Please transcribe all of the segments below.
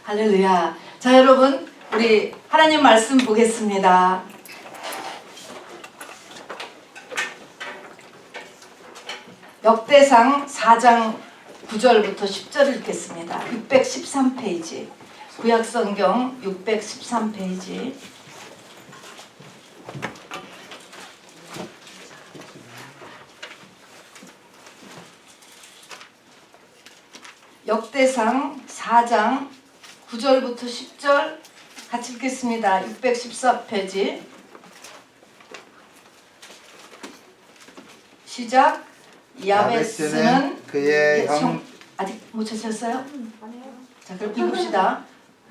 할렐루야. 자, 여러분, 우리 하나님 말씀 보겠습니다. 역대상 4장 9절부터 10절을 읽겠습니다. 613페이지. 구약성경 613페이지. 역대상 4장 9절부터 10절 같이 읽겠습니다. 614페이지. 시작. 야베스는 그의 형 아직 못 찾으셨어요? 자, 그럼 읽읍시다.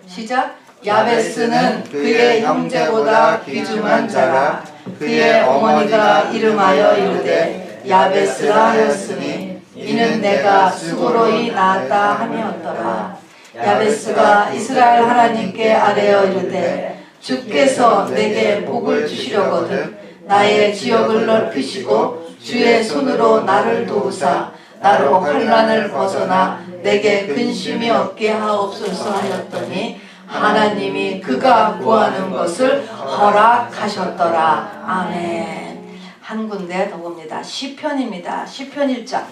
시작. 야베스는 그의 형제보다 귀중한 자라. 그의 어머니가 이름하여 이르되 야베스라 하였으니 이는 내가 수고로이 낳았다 함이었더라. 야베스가 이스라엘 하나님께 아뢰어 이르되 주께서 내게 복을 주시려거든 나의 지역을 넓히시고 주의 손으로 나를 도우사 나로 환난을 벗어나 내게 근심이 없게 하옵소서 하였더니 하나님이 그가 구하는 것을 허락하셨더라. 아멘. 한 군데 더 봅니다. 시편입니다. 시편 1장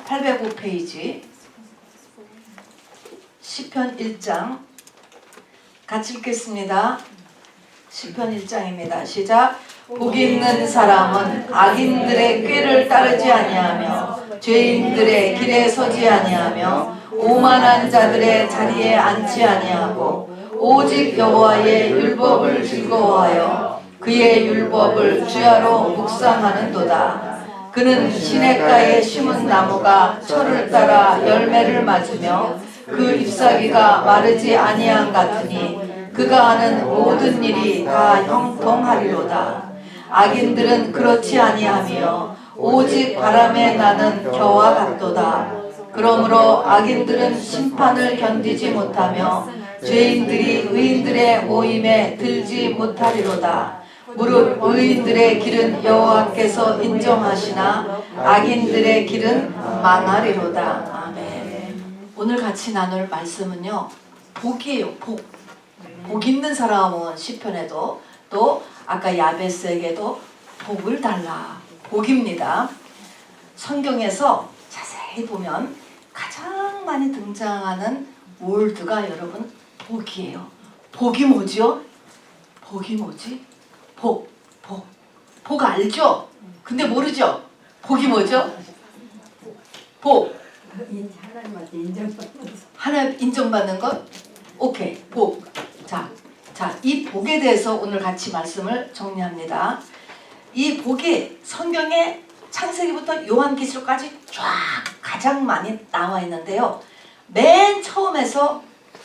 805페이지. 시편 1장 같이 읽겠습니다. 시편 1장입니다. 시작. 복 있는 사람은 악인들의 꾀를 따르지 아니하며 죄인들의 길에 서지 아니하며 오만한 자들의 자리에 앉지 아니하고 오직 여호와의 율법을 즐거워하여 그의 율법을 주야로 묵상하는도다. 그는 시냇가에 심은 나무가 철을 따라 열매를 맞으며 그 잎사귀가 마르지 아니한 같으니 그가 하는 모든 일이 다 형통하리로다. 악인들은 그렇지 아니하며 오직 바람에 나는 겨와 같도다. 그러므로 악인들은 심판을 견디지 못하며 죄인들이 의인들의 모임에 들지 못하리로다. 무릇 의인들의 길은 여호와께서 인정하시나 악인들의 길은 망하리로다. 아멘. 오늘 같이 나눌 말씀은요, 복이에요. 복. 복 있는 사람은 시편에도 또 아까 야베스에게도 복을 달라. 복입니다. 성경에서 자세히 보면 가장 많이 등장하는 월드가 여러분 복이에요. 복이 뭐죠? 복이 뭐지? 복. 복 알죠? 근데 모르죠? 복이 뭐죠? 복. 하나님 인정받는 것? 오케이. 복. 자, 이 복에 대해서 오늘 같이 말씀을 정리합니다. 이 복이 성경에 창세기부터 요한계시록까지 쫙 가장 많이 나와 있는데요. 맨 처음에서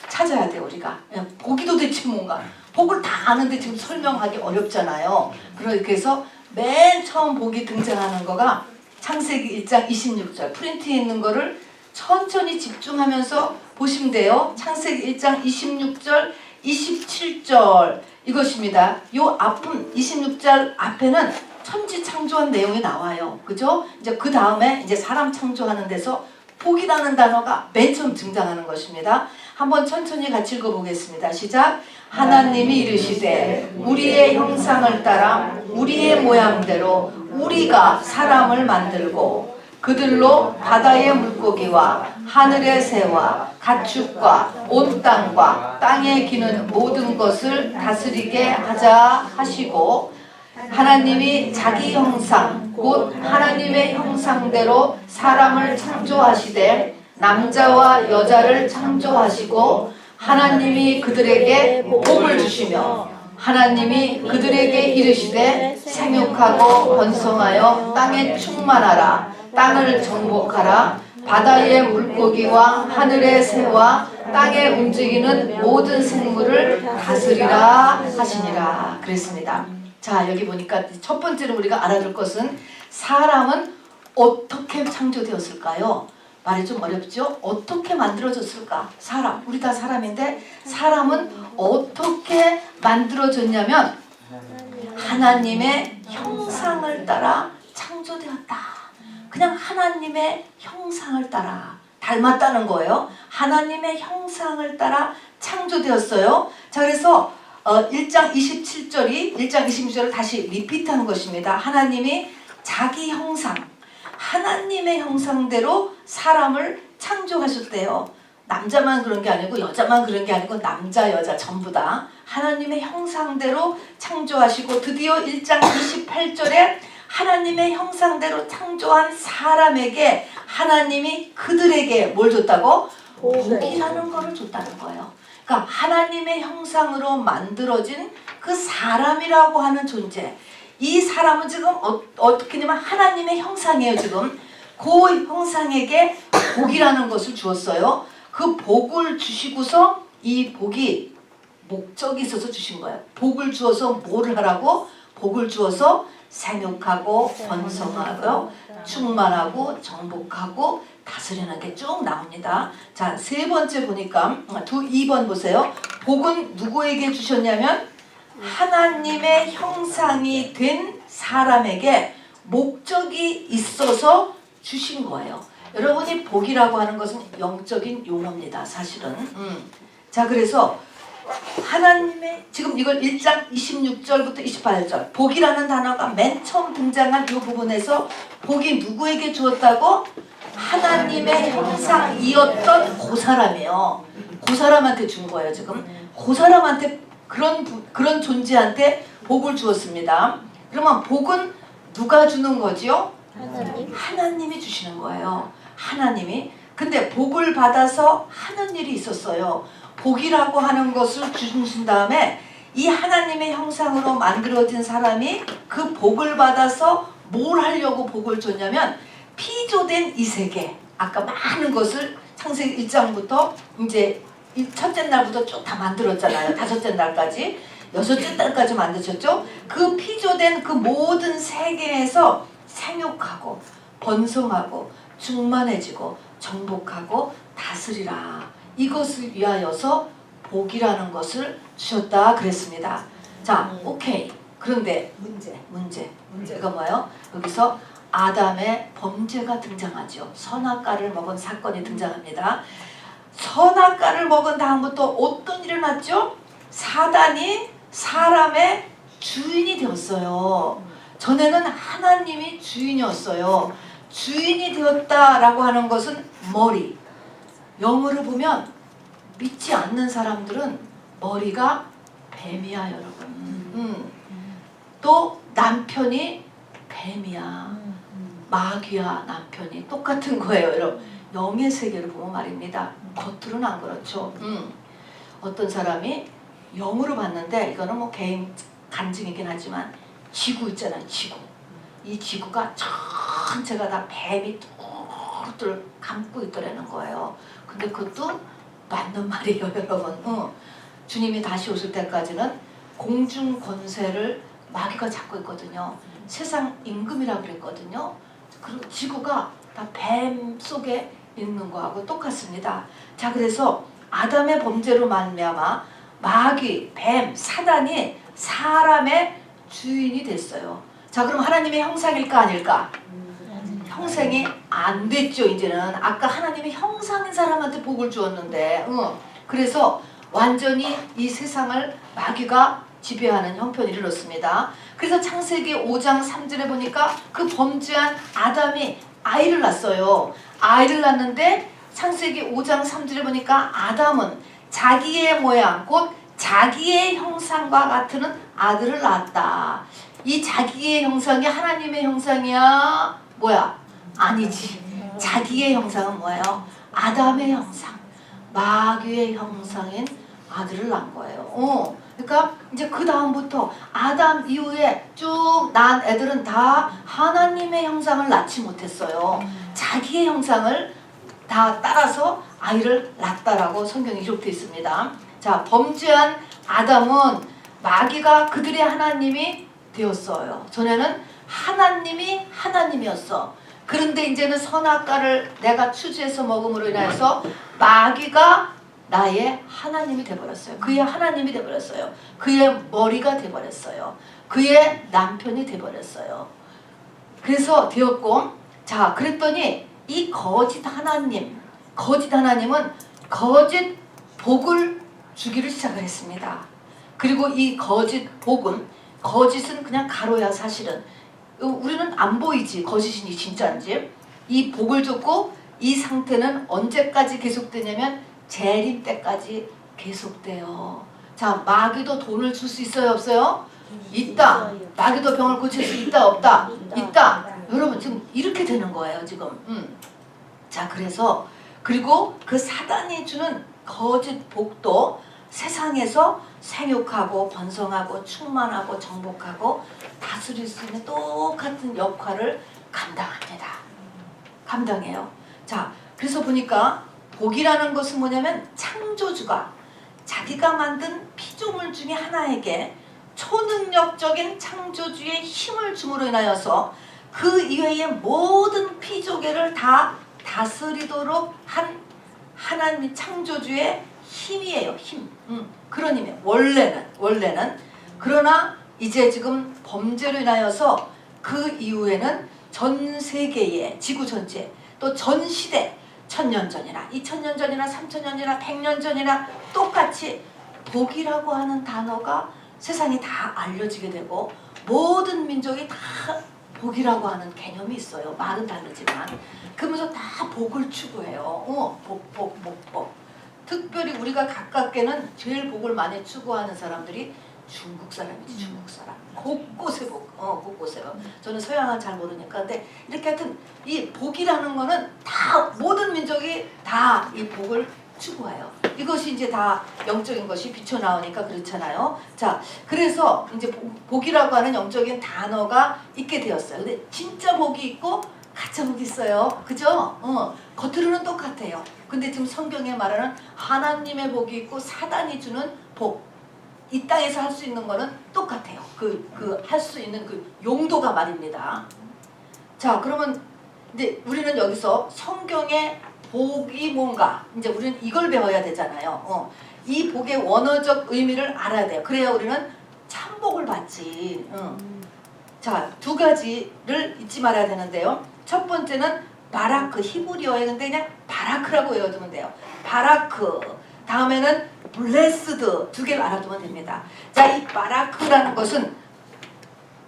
찾아야 돼요, 우리가. 복이 도대체 뭔가. 복을 다 아는데 지금 설명하기 어렵잖아요. 그래서 맨 처음 복이 등장하는 거가 창세기 1장 26절. 프린트에 있는 거를 천천히 집중하면서 보시면 돼요. 창세기 1장 26절, 27절 이것입니다. 요 앞은 26절 앞에는 천지 창조한 내용이 나와요. 그죠? 이제 그 다음에 이제 사람 창조하는 데서 복이라는 단어가 맨 처음 등장하는 것입니다. 한번 천천히 같이 읽어보겠습니다. 시작. 하나님이 이르시되 우리의 형상을 따라 우리의 모양대로 우리가 사람을 만들고 그들로 바다의 물고기와 하늘의 새와 가축과 온 땅과 땅에 기는 모든 것을 다스리게 하자 하시고 하나님이 자기 형상 곧 하나님의 형상대로 사람을 창조하시되 남자와 여자를 창조하시고 하나님이 그들에게 복을 주시며 하나님이 그들에게 이르시되 생육하고 번성하여 땅에 충만하라 땅을 정복하라 바다의 물고기와 하늘의 새와 땅에 움직이는 모든 생물을 다스리라 하시니라 그랬습니다. 자, 여기 보니까 첫 번째로 우리가 알아둘 것은 사람은 어떻게 창조되었을까요? 말이 좀 어렵죠? 어떻게 만들어졌을까? 사람, 우리 다 사람인데 사람은 어떻게 만들어졌냐면 하나님의 형상을 따라 창조되었다. 그냥 하나님의 형상을 따라 닮았다는 거예요. 하나님의 형상을 따라 창조되었어요. 자, 그래서 1장 26절을 다시 리피트한 것입니다. 하나님이 자기 형상, 하나님의 형상대로 사람을 창조하셨대요. 남자만 그런 게 아니고 여자만 그런 게 아니고 남자 여자 전부 다 하나님의 형상대로 창조하시고, 드디어 1장 28절에 하나님의 형상대로 창조한 사람에게 하나님이 그들에게 뭘 줬다고? 복이라는 거를 줬다는 거예요. 그러니까 하나님의 형상으로 만들어진 그 사람이라고 하는 존재, 이 사람은 지금 어떻게 되면 하나님의 형상이에요. 지금 그 형상에게 복이라는 것을 주었어요. 그 복을 주시고서 이 복이 목적이 있어서 주신 거예요. 복을 주어서 뭐를 하라고? 복을 주어서 생육하고 번성하고 충만하고 정복하고 다스리는 게 쭉 나옵니다. 자, 세 번째 보니까 2번 보세요. 복은 누구에게 주셨냐면 하나님의 형상이 된 사람에게 목적이 있어서 주신 거예요. 여러분이 복이라고 하는 것은 영적인 용어입니다. 사실은. 자, 그래서 하나님의, 지금 이걸 1장 26절부터 28절 복이라는 단어가 맨 처음 등장한 이 부분에서 복이 누구에게 주었다고? 하나님의 형상이었던 그 사람이에요. 그 사람한테 준 거예요. 지금 그 사람한테, 그런 존재한테 복을 주었습니다. 그러면 복은 누가 주는 거지요? 하나님이 주시는 거예요. 하나님이. 근데 복을 받아서 하는 일이 있었어요. 복이라고 하는 것을 주신 다음에 이 하나님의 형상으로 만들어진 사람이 그 복을 받아서 뭘 하려고 복을 줬냐면 피조된 이 세계, 아까 많은 것을 창세기 1장부터 이제 첫째 날부터 쭉 다 만들었잖아요. 다섯째 날까지, 여섯째 날까지 만드셨죠. 그 피조된 그 모든 세계에서 생육하고 번성하고 충만해지고 정복하고 다스리라, 이것을 위하여서 복이라는 것을 주셨다 그랬습니다. 자, 오케이. 그런데 문제가 뭐예요? 여기서 아담의 범죄가 등장하죠. 선악과를 먹은 사건이 등장합니다. 선악과를 먹은 다음부터 어떤 일이 일어났죠? 사단이 사람의 주인이 되었어요. 전에는 하나님이 주인이었어요. 주인이 되었다라고 하는 것은 머리. 영어로 보면 믿지 않는 사람들은 머리가 뱀이야, 여러분. 또 남편이 뱀이야, 마귀야, 남편이 똑같은 거예요, 여러분. 영의 세계를 보면 말입니다. 겉으로는 안 그렇죠. 어떤 사람이 영으로 봤는데, 이거는 뭐 개인 간증이긴 하지만 지구 있잖아요, 지구. 이 지구가 전체가 다 뱀이 뚜루뚜루 감고 있더라는 거예요. 근데 그것도 맞는 말이에요, 여러분. 주님이 다시 오실 때까지는 공중 권세를 마귀가 잡고 있거든요. 세상 임금이라고 그랬거든요. 그리고 지구가 다 뱀 속에 있는 거하고 똑같습니다. 자, 그래서 아담의 범죄로 말미암아 마귀, 뱀, 사단이 사람의 주인이 됐어요. 자, 그럼 하나님의 형상일까 아닐까? 형상이 안 됐죠. 이제는 아까 하나님의 형상인 사람한테 복을 주었는데, 그래서 완전히 이 세상을 마귀가 지배하는 형편이 이르렀습니다. 그래서 창세기 5장 3절에 보니까 그 범죄한 아담이 아이를 낳았어요. 아이를 낳았는데 창세기 5장 3절에 보니까 아담은 자기의 모양, 곧 자기의 형상과 같은 아들을 낳았다. 이 자기의 형상이 하나님의 형상이야? 뭐야? 아니지. 자기의 형상은 뭐예요? 아담의 형상, 마귀의 형상인 아들을 낳은 거예요. 그러니까 이제 그 다음부터 아담 이후에 쭉 낳은 애들은 다 하나님의 형상을 낳지 못했어요. 자기의 형상을 다 따라서 아이를 낳았다라고 성경에 기록되어 있습니다. 자, 범죄한 아담은 마귀가 그들의 하나님이 되었어요. 전에는 하나님이 하나님이었어. 그런데 이제는 선악과를 내가 추지해서 먹음으로 인해서 마귀가 나의 하나님이 되어버렸어요. 그의 하나님이 되어버렸어요. 그의 머리가 되어버렸어요. 그의 남편이 되어버렸어요. 그래서 되었고, 자, 그랬더니 이 거짓 하나님은 거짓 복을 주기를 시작을 했습니다. 그리고 이 거짓 복은, 거짓은 그냥 가로야 사실은. 우리는 안 보이지 거짓이 진짜인지. 이 복을 줬고 이 상태는 언제까지 계속되냐면 재림 때까지 계속돼요. 자, 마귀도 돈을 줄 수 있어요 없어요? 있다. 마귀도 병을 고칠 수 있다 없다? 있다. 여러분 지금 이렇게 되는 거예요 지금. 자, 그래서 그리고 그 사단이 주는 거짓 복도 세상에서 생육하고 번성하고 충만하고 정복하고 다스릴 수 있는 똑같은 역할을 감당합니다. 감당해요. 자, 그래서 보니까 복이라는 것은 뭐냐면 창조주가 자기가 만든 피조물 중에 하나에게 초능력적인 창조주의 힘을 줌으로 인하여서 그 이외의 모든 피조계를 다 다스리도록 한 하나님 창조주의 힘이에요. 힘. 그런 힘이에요. 원래는. 그러나 이제 지금 범죄로 인하여서 그 이후에는 전 세계의 지구 전체 또 전 시대 1000년 전이나 2000년 전이나 3000년이나 100년 전이나 똑같이 복이라고 하는 단어가 세상에 다 알려지게 되고 모든 민족이 다 복이라고 하는 개념이 있어요. 말은 다르지만. 그러면서 다 복을 추구해요. 복. 특별히 우리가 가깝게는 제일 복을 많이 추구하는 사람들이 중국 사람이지. 중국 사람. 곳곳에 복. 곳곳에요. 저는 서양은 잘 모르니까. 근데 이렇게 하여튼 이 복이라는 거는 다 모든 민족이 다 이 복을 추구해요. 이것이 이제 다 영적인 것이 비춰나오니까 그렇잖아요. 자, 그래서 이제 복이라고 하는 영적인 단어가 있게 되었어요. 근데 진짜 복이 있고 가짜 복이 있어요. 그죠? 겉으로는 똑같아요. 근데 지금 성경에 말하는 하나님의 복이 있고 사단이 주는 복. 이 땅에서 할 수 있는 거는 똑같아요. 할 수 있는 그 용도가 말입니다. 자, 그러면 이제 우리는 여기서 성경의 복이 뭔가, 이제 우리는 이걸 배워야 되잖아요. 이 복의 원어적 의미를 알아야 돼요. 그래야 우리는 참복을 받지. 자, 두 가지를 잊지 말아야 되는데요. 첫 번째는 바라크, 히브리어에 근데 그냥 바라크라고 외워두면 돼요. 바라크. 다음에는 블레스드, 두 개를 알아두면 됩니다. 자, 이 바라크라는 것은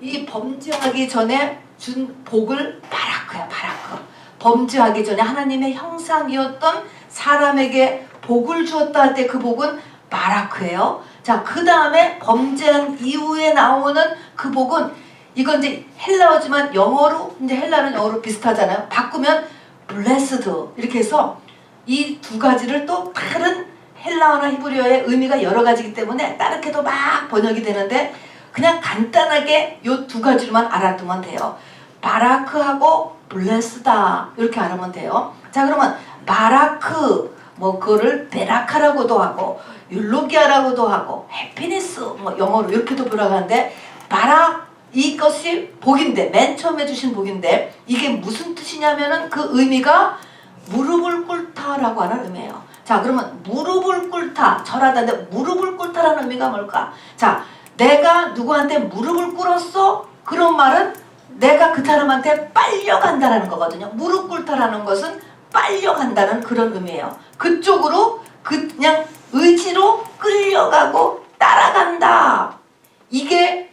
이 범죄하기 전에 준 복을 바라크야, 바라크. 범죄하기 전에 하나님의 형상이었던 사람에게 복을 주었다 할 때 그 복은 바라크예요. 자, 그 다음에 범죄한 이후에 나오는 그 복은, 이건 이제 헬라어지만 영어로, 이제 헬라는 영어로 비슷하잖아요. 바꾸면 블레스드 이렇게 해서 이 두 가지를 또 다른 헬라어나 히브리어의 의미가 여러 가지이기 때문에 다르게도 막 번역이 되는데 그냥 간단하게 이 두 가지로만 알아두면 돼요. 바라크하고 블레스다 이렇게 알아면 돼요. 자, 그러면 바라크, 그거를 베라카라고도 하고 율로기아라고도 하고 해피니스 영어로 이렇게도 돌아가는데 이것이 복인데, 맨 처음에 주신 복인데 이게 무슨 뜻이냐면은 그 의미가 무릎을 꿇다라고 하는 의미예요. 자, 그러면 무릎을 꿇다, 절하다인데 무릎을 꿇다라는 의미가 뭘까? 자, 내가 누구한테 무릎을 꿇었어? 그런 말은 내가 그 사람한테 빨려간다라는 거거든요. 무릎 꿇다라는 것은 빨려간다는 그런 의미예요. 그쪽으로 그냥 의지로 끌려가고 따라간다. 이게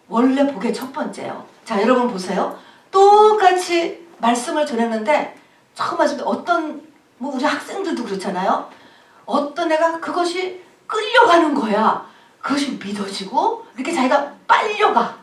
원래 복의 첫 번째예요. 자, 여러분 보세요. 똑같이 말씀을 전했는데 처음 하실 때 우리 학생들도 그렇잖아요. 어떤 애가 그것이 끌려가는 거야. 그것이 믿어지고 이렇게 자기가 빨려가.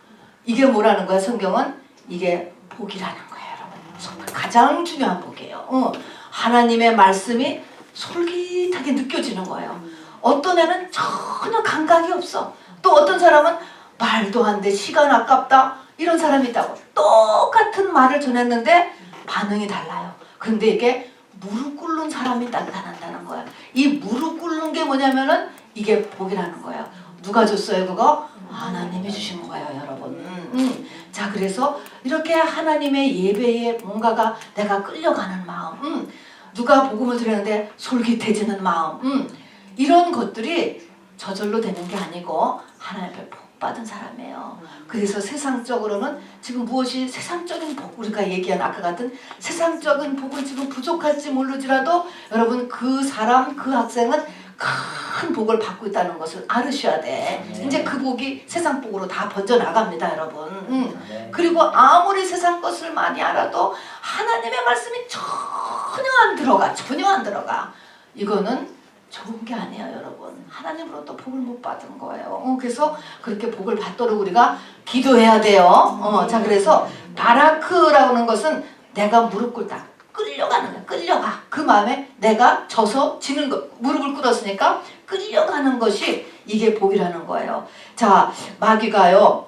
이게 뭐라는 거야? 성경은 이게 복이라는 거예요, 여러분. 가장 중요한 복이에요. 하나님의 말씀이 솔깃하게 느껴지는 거예요. 어떤 애는 전혀 감각이 없어. 또 어떤 사람은 말도 안 돼, 시간 아깝다, 이런 사람이 있다고. 똑같은 말을 전했는데 반응이 달라요. 근데 이게 무릎 꿇는 사람이 나타난다는 거야. 이 무릎 꿇는 게 뭐냐면은 이게 복이라는 거예요. 누가 줬어요, 그거? 하나님이 주신 거예요, 여러분. 자, 그래서 이렇게 하나님의 예배에 뭔가가 내가 끌려가는 마음, 누가 복음을 드렸는데 솔깃해지는 마음, 이런 것들이 저절로 되는 게 아니고 하나님의 받은 사람이에요. 그래서 세상적으로는 지금 무엇이 세상적인 복, 우리가 얘기한 아까 같은 세상적인 복은 지금 부족할지 모르지라도 여러분 그 사람 그 학생은 큰 복을 받고 있다는 것을 알으셔야 돼. 이제 그 복이 세상 복으로 다 번져나갑니다 여러분. 그리고 아무리 세상 것을 많이 알아도 하나님의 말씀이 전혀 안 들어가. 이거는 좋은 게 아니에요 여러분. 하나님으로부터 복을 못 받은 거예요. 그래서 그렇게 복을 받도록 우리가 기도해야 돼요. 자 그래서 바라크라고 하는 것은 내가 무릎 꿇다 끌려가는 거야. 끌려가. 그 마음에 내가 져서 지는 거, 무릎을 꿇었으니까 끌려가는 것이 이게 복이라는 거예요. 자 마귀가요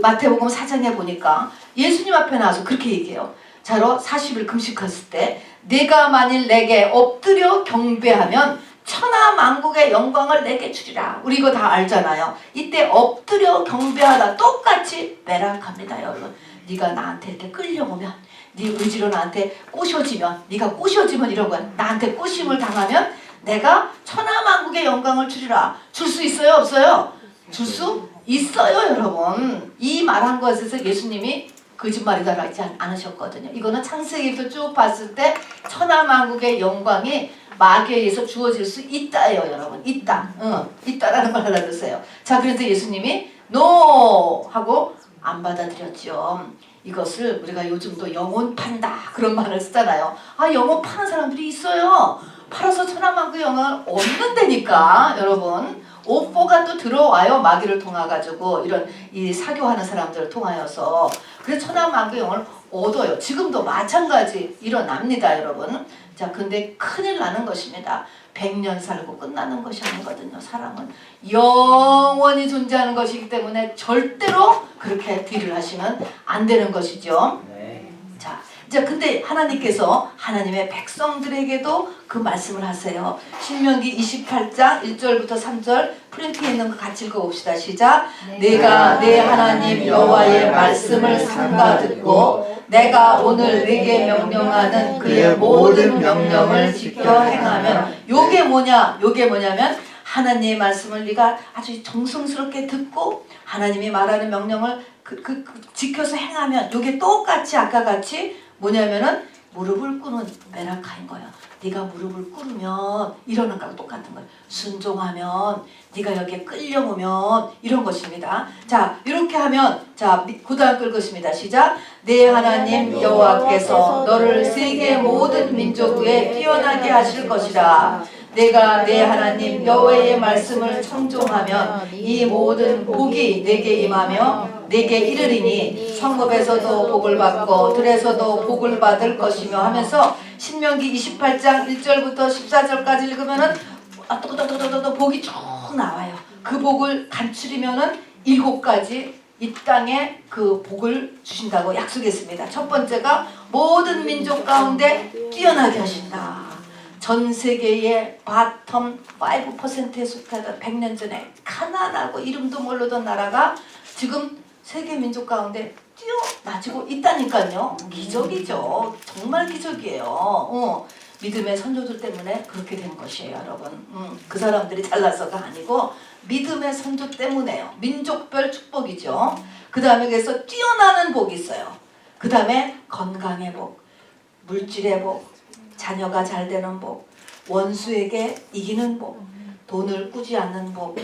마태복음 4장에 보니까 예수님 앞에 나와서 그렇게 얘기해요. 자로 40일 금식했을 때 네가 만일 내게 엎드려 경배하면 천하만국의 영광을 내게 주리라. 우리 이거 다 알잖아요. 이때 엎드려 경배하다 똑같이 매락합니다 여러분. 네가 나한테 이렇게 끌려오면 네 의지로 나한테 꼬셔지면 네가 꼬셔지면 이런 거야. 나한테 꼬심을 당하면 내가 천하만국의 영광을 주리라. 줄 수 있어요 없어요? 줄 수 있어요 여러분. 이 말한 것에서 예수님이 거짓말이다 하지 않으셨거든요. 이거는 창세기부터 쭉 봤을 때 천하만국의 영광이 마귀에 의해서 주어질 수 있다예요 여러분. 있다. 있다라는 걸 알아두세요. 자 그래서 예수님이 NO 하고 안 받아들였죠. 이것을 우리가 요즘도 영혼 판다 그런 말을 쓰잖아요. 아 영혼 파는 사람들이 있어요. 팔아서 천하만국의 영광을 얻는다니까 여러분. 오뽀가 또 들어와요. 마귀를 통해가지고 이런 이 사교하는 사람들을 통하여서. 그래서 천하만국의 영광을 얻어요. 지금도 마찬가지 일어납니다 여러분. 자 근데 큰일 나는 것입니다. 100년 살고 끝나는 것이 아니거든요. 사람은 영원히 존재하는 것이기 때문에 절대로 그렇게 딜을 하시면 안 되는 것이죠. 자 이제 근데 하나님께서 하나님의 백성들에게도 그 말씀을 하세요. 신명기 28장 1절부터 3절 프린트에 있는 거 같이 읽어봅시다. 시작. 내가 내 하나님 여호와의 말씀을 삼가 듣고 내가 오늘 네게 명령하는 그의 모든 명령을 지켜 행하면 요게 뭐냐면 하나님의 말씀을 네가 아주 정성스럽게 듣고 하나님이 말하는 명령을 지켜서 행하면 요게 똑같이 아까 같이 뭐냐면은 무릎을 꿇는 메라카인 거예요. 네가 무릎을 꿇으면 이러는 거랑 똑같은 거예요. 순종하면 네가 여기에 끌려오면 이런 것입니다. 자 이렇게 하면 자 고단 끌 것입니다. 시작. 내 하나님 여호와께서 너를 세계 모든 민족 위에 뛰어나게 하실 것이라. 내가 내 하나님 여호와의 말씀을 청종하면 이 모든 복이 내게 임하며 내게 이르리니 성읍에서도 복을 받고 들에서도 복을 받을 것이며 하면서 신명기 28장 1절부터 14절까지 읽으면은 또 복이 쭉 나와요. 그 복을 간추리면은 7가지 이 땅에 그 복을 주신다고 약속했습니다. 첫 번째가 모든 민족 가운데 뛰어나게 하신다. 전 세계의 바텀 5%에 속하던 100년 전에 가난하고 이름도 모르던 나라가 지금 세계 민족 가운데 뛰어나지고 있다니까요. 기적이죠. 정말 기적이에요. 믿음의 선조들 때문에 그렇게 된 것이에요 여러분. 그 사람들이 잘나서가 아니고 믿음의 선조 때문에요. 민족별 축복이죠. 그 다음에 그래서 뛰어나는 복이 있어요. 그 다음에 건강의 복, 물질의 복, 자녀가 잘 되는 복, 원수에게 이기는 복, 돈을 꾸지 않는 복,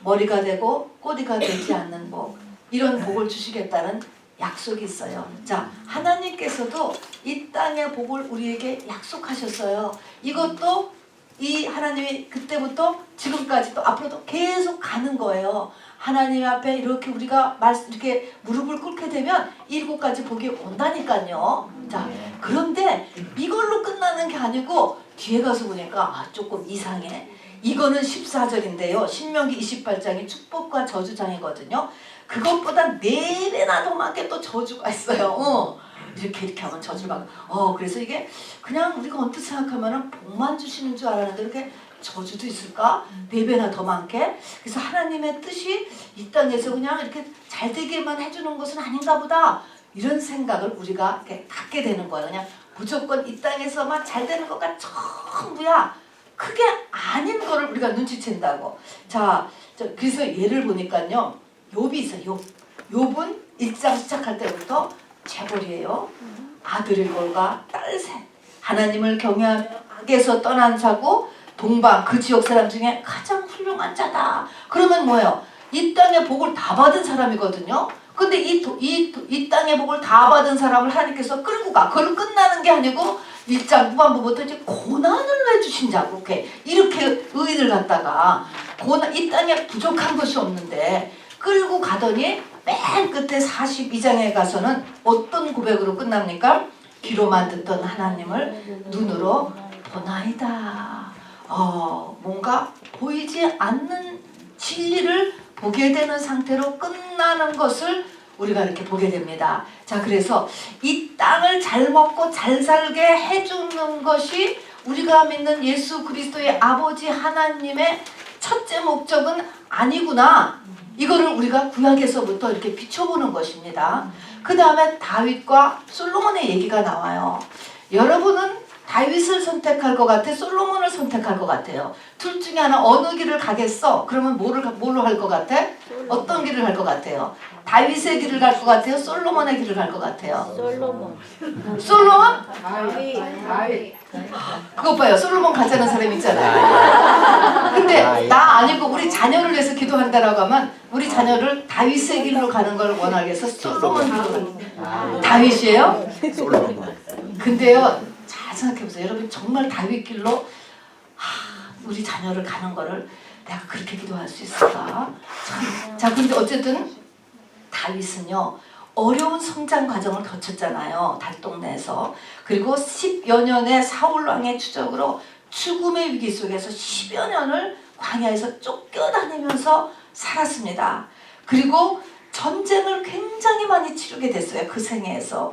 머리가 되고 꼬리가 되지 않는 복, 이런 복을 주시겠다는 약속이 있어요. 자, 하나님께서도 이 땅의 복을 우리에게 약속하셨어요. 이것도 이 하나님이 그때부터 지금까지도 앞으로도 계속 가는 거예요. 하나님 앞에 이렇게 우리가 이렇게 무릎을 꿇게 되면 7가지 복이 온다니까요. 자, 그런데 이걸로 끝나는 게 아니고 뒤에 가서 보니까 조금 이상해. 이거는 14절인데요. 신명기 28장이 축복과 저주장이거든요. 그것보다 4배나 더 많게 또 저주가 있어요. 이렇게 하면 저주가. 그래서 이게 그냥 우리가 언뜻 생각하면 복만 주시는 줄 알았는데 이렇게 저주도 있을까? 4배나 더 많게. 그래서 하나님의 뜻이 이 땅에서 그냥 이렇게 잘 되게만 해주는 것은 아닌가 보다. 이런 생각을 우리가 이렇게 갖게 되는 거예요. 그냥 무조건 이 땅에서만 잘 되는 것가 전부야. 그게 아닌 거를 우리가 눈치챈다고. 자, 그래서 예를 보니까요. 욥이 있어요. 욥은 1장 시작할 때부터 재벌이에요. 아들 7과 딸 셋. 하나님을 경외하며 악에서 떠난 자고 동방 그 지역 사람 중에 가장 훌륭한 자다. 그러면 뭐예요? 이 땅의 복을 다 받은 사람이거든요. 근데 이 땅의 복을 다 받은 사람을 하나님께서 끌고 가. 그걸 끝나는 게 아니고 1장 후반부부터 이제 고난을 왜 주신다고 이렇게 의인을 갖다가 이 땅에 부족한 것이 없는데 끌고 가더니 맨 끝에 42장에 가서는 어떤 고백으로 끝납니까? 귀로만 듣던 하나님을 눈으로 보나이다. 뭔가 보이지 않는 진리를 보게 되는 상태로 끝나는 것을 우리가 이렇게 보게 됩니다. 자, 그래서 이 땅을 잘 먹고 잘 살게 해주는 것이 우리가 믿는 예수 그리스도의 아버지 하나님의 첫째 목적은 아니구나. 이거를 우리가 구약에서부터 이렇게 비춰보는 것입니다. 그 다음에 다윗과 솔로몬의 얘기가 나와요. 여러분은 다윗을 선택할 것 같아? 솔로몬을 선택할 것 같아요? 둘 중에 하나 어느 길을 가겠어? 그러면 뭘로 할 것 같아? 어떤 길을 갈 것 같아요? 다윗의 길을 갈 것 같아요? 솔로몬의 길을 갈 것 같아요? 솔로몬. 솔로몬? 다윗. 그것 봐요. 솔로몬 가자는 사람 있잖아요. 근데 나 아니고 우리 자녀를 위해서 기도한다라고 하면 우리 자녀를 다윗의 길로 가는 걸 원하기 위해서 솔로몬 길로 다윗이에요? 솔로몬. 근데요, 잘 생각해보세요. 여러분 정말 다윗 길로 우리 자녀를 가는 거를 내가 그렇게 기도할 수 있을까? 자, 근데 어쨌든 다윗은요 어려운 성장 과정을 거쳤잖아요. 달동네에서. 그리고 10여 년의 사울왕의 추적으로 죽음의 위기 속에서 10여 년을 광야에서 쫓겨다니면서 살았습니다. 그리고 전쟁을 굉장히 많이 치르게 됐어요. 그 생애에서.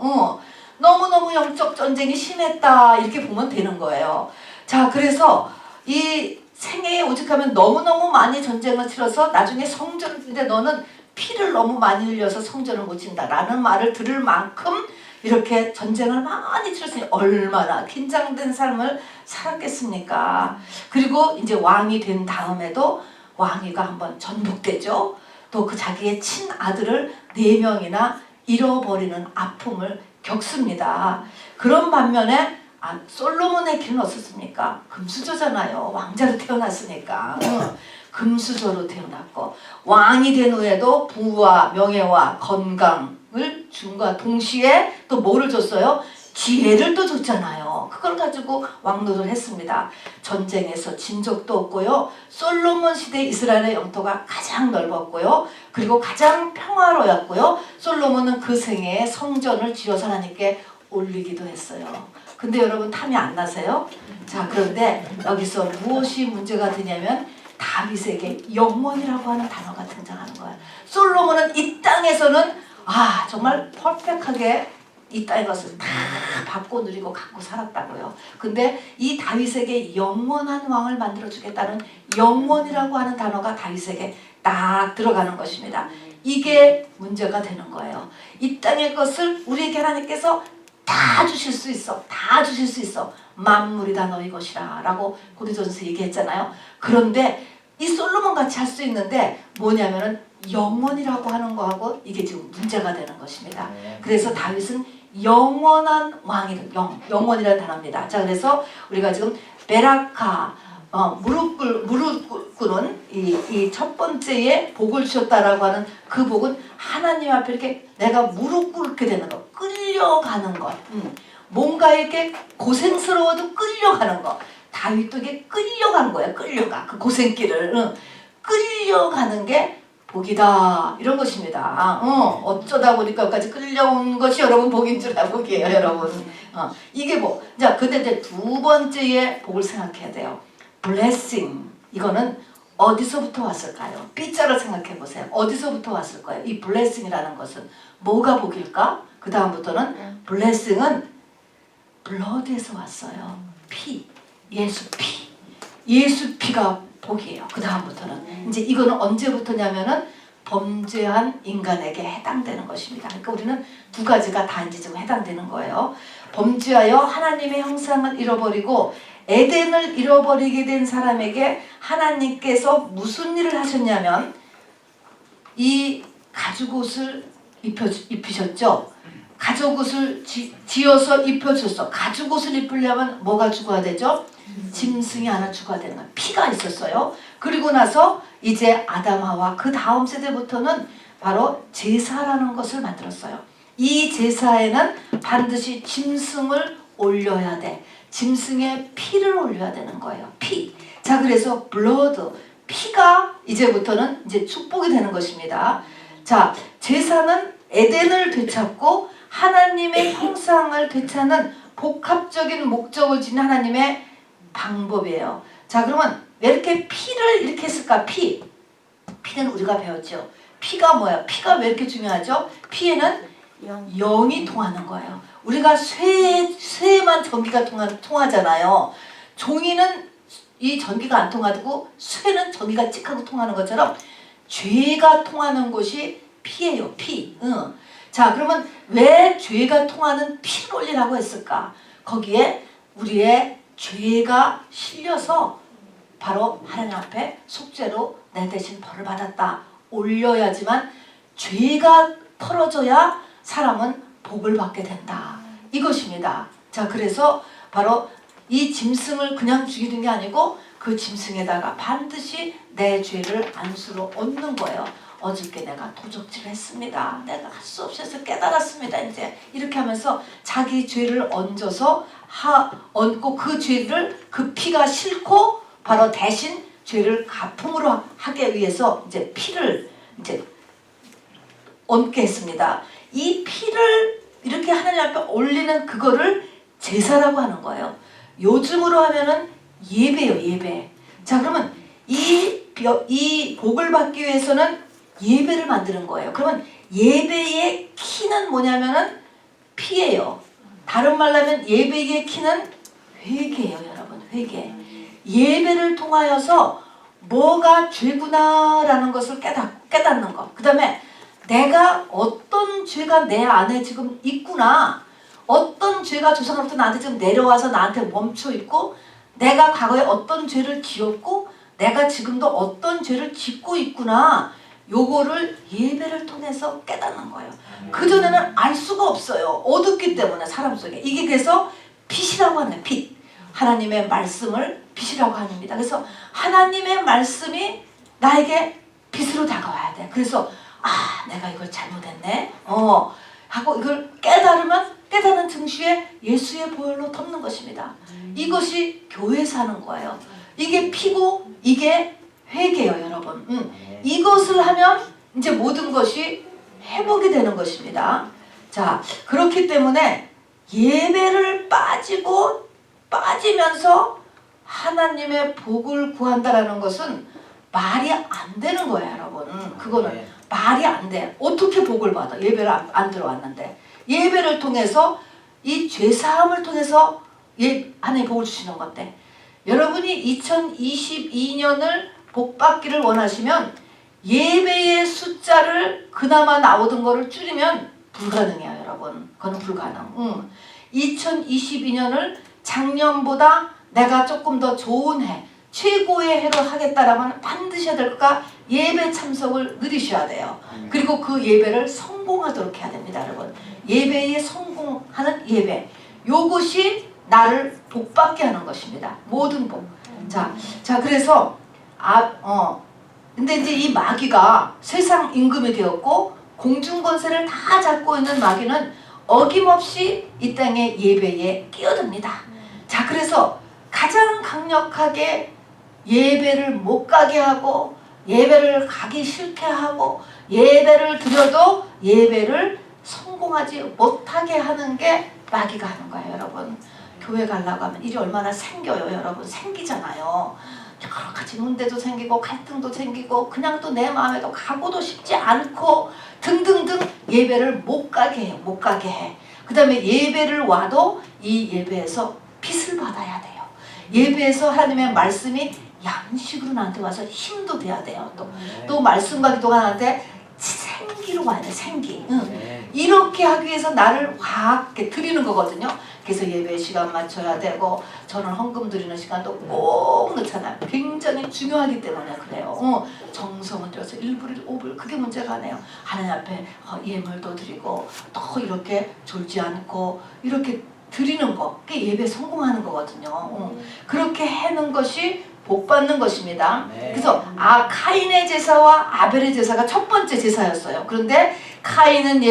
너무너무 영적 전쟁이 심했다 이렇게 보면 되는 거예요. 자, 그래서 이 생애에 오직하면 너무너무 많이 전쟁을 치러서 나중에 성전을 근데 너는 피를 너무 많이 흘려서 성전을 못 친다라는 말을 들을 만큼 이렇게 전쟁을 많이 치렀으니 얼마나 긴장된 삶을 살았겠습니까? 그리고 이제 왕이 된 다음에도 왕위가 한번 전복되죠. 또 그 자기의 친아들을 4명이나 잃어버리는 아픔을 겪습니다. 그런 반면에 솔로몬의 길은 어떻습니까? 금수저잖아요. 왕자로 태어났으니까. 금수저로 태어났고 왕이 된 후에도 부와 명예와 건강을 준과 동시에 또 뭐를 줬어요? 지혜를 또 줬잖아요. 그걸 가지고 왕노를 했습니다. 전쟁에서 진 적도 없고요. 솔로몬 시대 이스라엘의 영토가 가장 넓었고요. 그리고 가장 평화로웠고요. 솔로몬은 그 생애에 성전을 지어서 하나님께 올리기도 했어요. 근데 여러분 탐이 안 나세요? 자, 그런데 여기서 무엇이 문제가 되냐면 다윗에게 영원이라고 하는 단어가 등장하는 거예요. 솔로몬은 이 땅에서는 정말 퍼펙트하게 이 땅의 것을 다 받고 누리고 갖고 살았다고요. 근데 이 다윗에게 영원한 왕을 만들어주겠다는 영원이라고 하는 단어가 다윗에게 딱 들어가는 것입니다. 이게 문제가 되는 거예요. 이 땅의 것을 우리에게 하나님께서 다 주실 수 있어. 다 주실 수 있어. 만물이 다 너희 것이라 라고 고린도전서 얘기했잖아요. 그런데 이 솔로몬 같이 할 수 있는데 뭐냐면은 영원이라고 하는 거하고 이게 지금 문제가 되는 것입니다. 그래서 다윗은 영원한 왕이 영원이라는 단어입니다. 자, 그래서 우리가 지금 베라카 무릎 꿇는 이 첫 번째에 복을 주셨다라고 하는 그 복은 하나님 앞에 이렇게 내가 무릎 꿇게 되는 것, 끌려가는 것, 뭔가 이렇게 고생스러워도 끌려가는 것. 다윗도 이게 끌려간 거야. 끌려가 그 고생길을 끌려가는 게 복이다 이런 것입니다. 어쩌다 보니까 여기까지 끌려온 것이 여러분 복인 줄 복이에요, 여러분. 이게 복. 자, 근데 이제 두 번째의 복을 생각해야 돼요. blessing. 이거는 어디서부터 왔을까요? B자를 생각해 보세요. 어디서부터 왔을 거예요? 이 blessing이라는 것은 뭐가 복일까? 그 다음부터는 blessing은 blood에서 왔어요. 피. 예수 피. 예수 피가 복이에요. 그 다음부터는 이제 이거는 언제부터냐면은 범죄한 인간에게 해당되는 것입니다. 그러니까 우리는 두 가지가 다 이제 지금 해당되는 거예요. 범죄하여 하나님의 형상을 잃어버리고 에덴을 잃어버리게 된 사람에게 하나님께서 무슨 일을 하셨냐면 이 가죽옷을 입히셨죠. 가죽옷을 지어서 입혀줬어. 가죽옷을 입으려면 뭐가 죽어야 되죠? 짐승이 하나 죽어야 되는 거야. 피가 있었어요. 그리고 나서 이제 아담하와 그 다음 세대부터는 바로 제사라는 것을 만들었어요. 이 제사에는 반드시 짐승을 올려야 돼. 짐승의 피를 올려야 되는 거예요. 피. 자, 그래서 blood, 피가 이제부터는 이제 축복이 되는 것입니다. 자, 제사는 에덴을 되찾고 하나님의 형상을 되찾는 복합적인 목적을 지닌 하나님의 방법이에요. 자, 그러면 왜 이렇게 피를 이렇게 했을까? 피는 우리가 배웠죠. 피가 뭐야? 피가 왜 이렇게 중요하죠? 피에는 영이 통하는 거예요. 우리가 쇠에만 전기가 통하잖아요. 종이는 이 전기가 안 통하고 쇠는 전기가 찍하고 통하는 것처럼 죄가 통하는 곳이 피예요. 피. 자, 그러면 왜 죄가 통하는 피를 올리라고 했을까? 거기에 우리의 죄가 실려서 바로 하나님 앞에 속죄로 내 대신 벌을 받았다. 올려야지만 죄가 털어져야 사람은 복을 받게 된다. 이것입니다. 자, 그래서 바로 이 짐승을 그냥 죽이는 게 아니고 그 짐승에다가 반드시 내 죄를 안수로 얹는 거예요. 어저께 내가 도적질을 했습니다. 내가 할 수 없이 해서 깨달았습니다. 이제 이렇게 하면서 자기 죄를 얹어서 얹고 그 죄를 그 피가 싣고 바로 대신 죄를 갚음으로 하기 위해서 이제 피를 이제 얹게 했습니다. 이 피를 이렇게 하나님 앞에 올리는 그거를 제사라고 하는 거예요. 요즘으로 하면은 예배요, 예배. 자, 그러면 이 복을 받기 위해서는 예배를 만드는 거예요. 그러면 예배의 키는 뭐냐면은 피예요. 다른 말로 하면 예배의 키는 회개예요, 여러분. 회개. 예배를 통하여서 뭐가 죄구나라는 것을 깨닫는 것. 그 다음에 내가 어떤 죄가 내 안에 지금 있구나. 어떤 죄가 조상으로부터 나한테 지금 내려와서 나한테 멈춰 있고, 내가 과거에 어떤 죄를 지었고 내가 지금도 어떤 죄를 짓고 있구나. 요거를 예배를 통해서 깨닫는 거예요. 그전에는 알 수가 없어요. 어둡기 때문에 사람 속에. 이게 그래서 빛이라고 하는 빛. 하나님의 말씀을 빛이라고 합니다. 그래서 하나님의 말씀이 나에게 빛으로 다가와야 돼. 그래서 내가 이걸 잘못했네. 하고 이걸 깨달은 증시에 예수의 보혈로 덮는 것입니다. 이것이 교회에서 하는 거예요. 이게 피고 이게 회개예요, 여러분. 이것을 하면 이제 모든 것이 회복이 되는 것입니다. 자, 그렇기 때문에 예배를 빠지면서 하나님의 복을 구한다라는 것은 말이 안 되는 거예요, 여러분. 그거는 말이 안 돼. 어떻게 복을 받아? 예배를 안 들어왔는데. 예배를 통해서 이 죄사함을 통해서 하나님 복을 주시는 건데, 여러분이 2022년을 복받기를 원하시면 예배의 숫자를 그나마 나오던 거를 줄이면 불가능해요, 여러분. 그건 불가능. 2022년을 작년보다 내가 조금 더 좋은 해, 최고의 해로 하겠다라면 반드시 해야 될 것과 예배 참석을 늘리셔야 돼요. 그리고 그 예배를 성공하도록 해야 됩니다, 여러분. 예배에 성공하는 예배. 요것이 나를 복받게 하는 것입니다. 모든 복. 자, 그래서 근데 이제 이 마귀가 세상 임금이 되었고 공중 권세를 다 잡고 있는 마귀는 어김없이 이 땅의 예배에 끼어듭니다. 자, 그래서 가장 강력하게 예배를 못 가게 하고, 예배를 가기 싫게 하고, 예배를 드려도 예배를 성공하지 못하게 하는 게 마귀가 하는 거예요, 여러분. 교회 가려고 하면 일이 얼마나 생겨요, 여러분. 생기잖아요. 여러 가지 문제도 생기고 갈등도 생기고 그냥 또 내 마음에도 가고도 싶지 않고 등등등 예배를 못 가게 해요. 못 가게 해. 그 다음에 예배를 와도 이 예배에서 빛을 받아야 돼요. 예배에서 하나님의 말씀이 양식으로 나한테 와서 힘도 돼야 돼요. 또 말씀과 기도가 나한테 생기로 와야 돼. 생기. 이렇게 하기 위해서 나를 확 드리는 거거든요. 그래서 예배 시간 맞춰야 되고 저는 헌금 드리는 시간도 꼭 넣잖아요. 굉장히 중요하기 때문에 그래요. 정성을 들여서 1불, 5불 그게 문제가 아니에요. 하나님 앞에 예물도 드리고 또 이렇게 졸지 않고 이렇게 드리는 거 그게 예배 성공하는 거거든요. 그렇게 해는 것이 복 받는 것입니다. 네. 그래서 카인의 제사와 아벨의 제사가 첫 번째 제사였어요. 그런데 카인은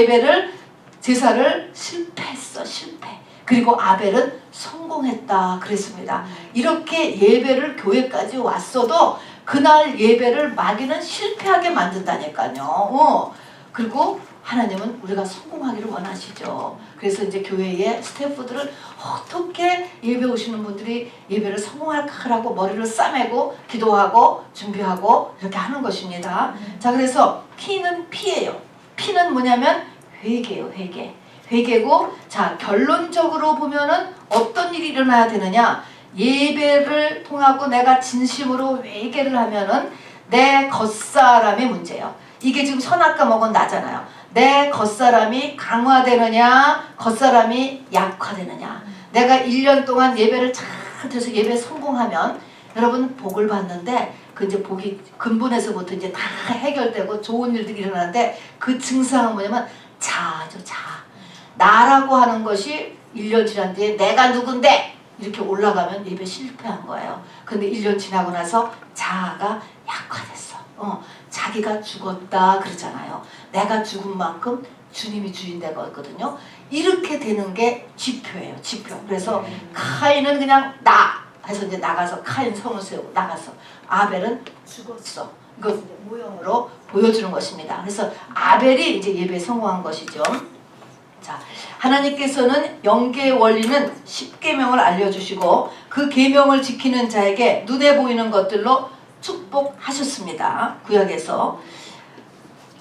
제사를 실패했어. 실패. 그리고 아벨은 성공했다 그랬습니다. 이렇게 예배를 교회까지 왔어도 그날 예배를 마귀는 실패하게 만든다니까요. 그리고 하나님은 우리가 성공하기를 원하시죠. 그래서 이제 교회의 스태프들을 어떻게 예배 오시는 분들이 예배를 성공할까라고 머리를 싸매고 기도하고 준비하고 이렇게 하는 것입니다. 자, 그래서 P는 P예요. P는 뭐냐면 회개예요. 회개고, 자, 결론적으로 보면은 어떤 일이 일어나야 되느냐? 예배를 통하고 내가 진심으로 회개를 하면은 내 겉사람의 문제예요. 이게 지금 선악과 먹은 나잖아요. 내 겉사람이 강화되느냐, 겉사람이 약화되느냐. 내가 1년 동안 예배를 잘 드려서 예배 성공하면 여러분 복을 받는데 그 이제 복이 근본에서부터 이제 다 해결되고 좋은 일들이 일어나는데 그 증상은 뭐냐면 자죠, 자. 나라고 하는 것이 1년 지난 뒤에 내가 누군데 이렇게 올라가면 예배 실패한 거예요. 근데 1년 지나고 나서 자아가 약화됐어. 자기가 죽었다 그러잖아요. 내가 죽은 만큼 주님이 주인 되거든요. 이렇게 되는 게 지표예요. 지표. 그래서 카인은 그냥 나 해서 이제 나가서 카인 성을 세우고 나가서 아벨은 죽었어. 이거 모형으로 보여주는 것입니다. 그래서 아벨이 이제 예배에 성공한 것이죠. 자, 하나님께서는 영계의 원리는 10계명을 알려주시고 그 계명을 지키는 자에게 눈에 보이는 것들로 축복하셨습니다. 구약에서.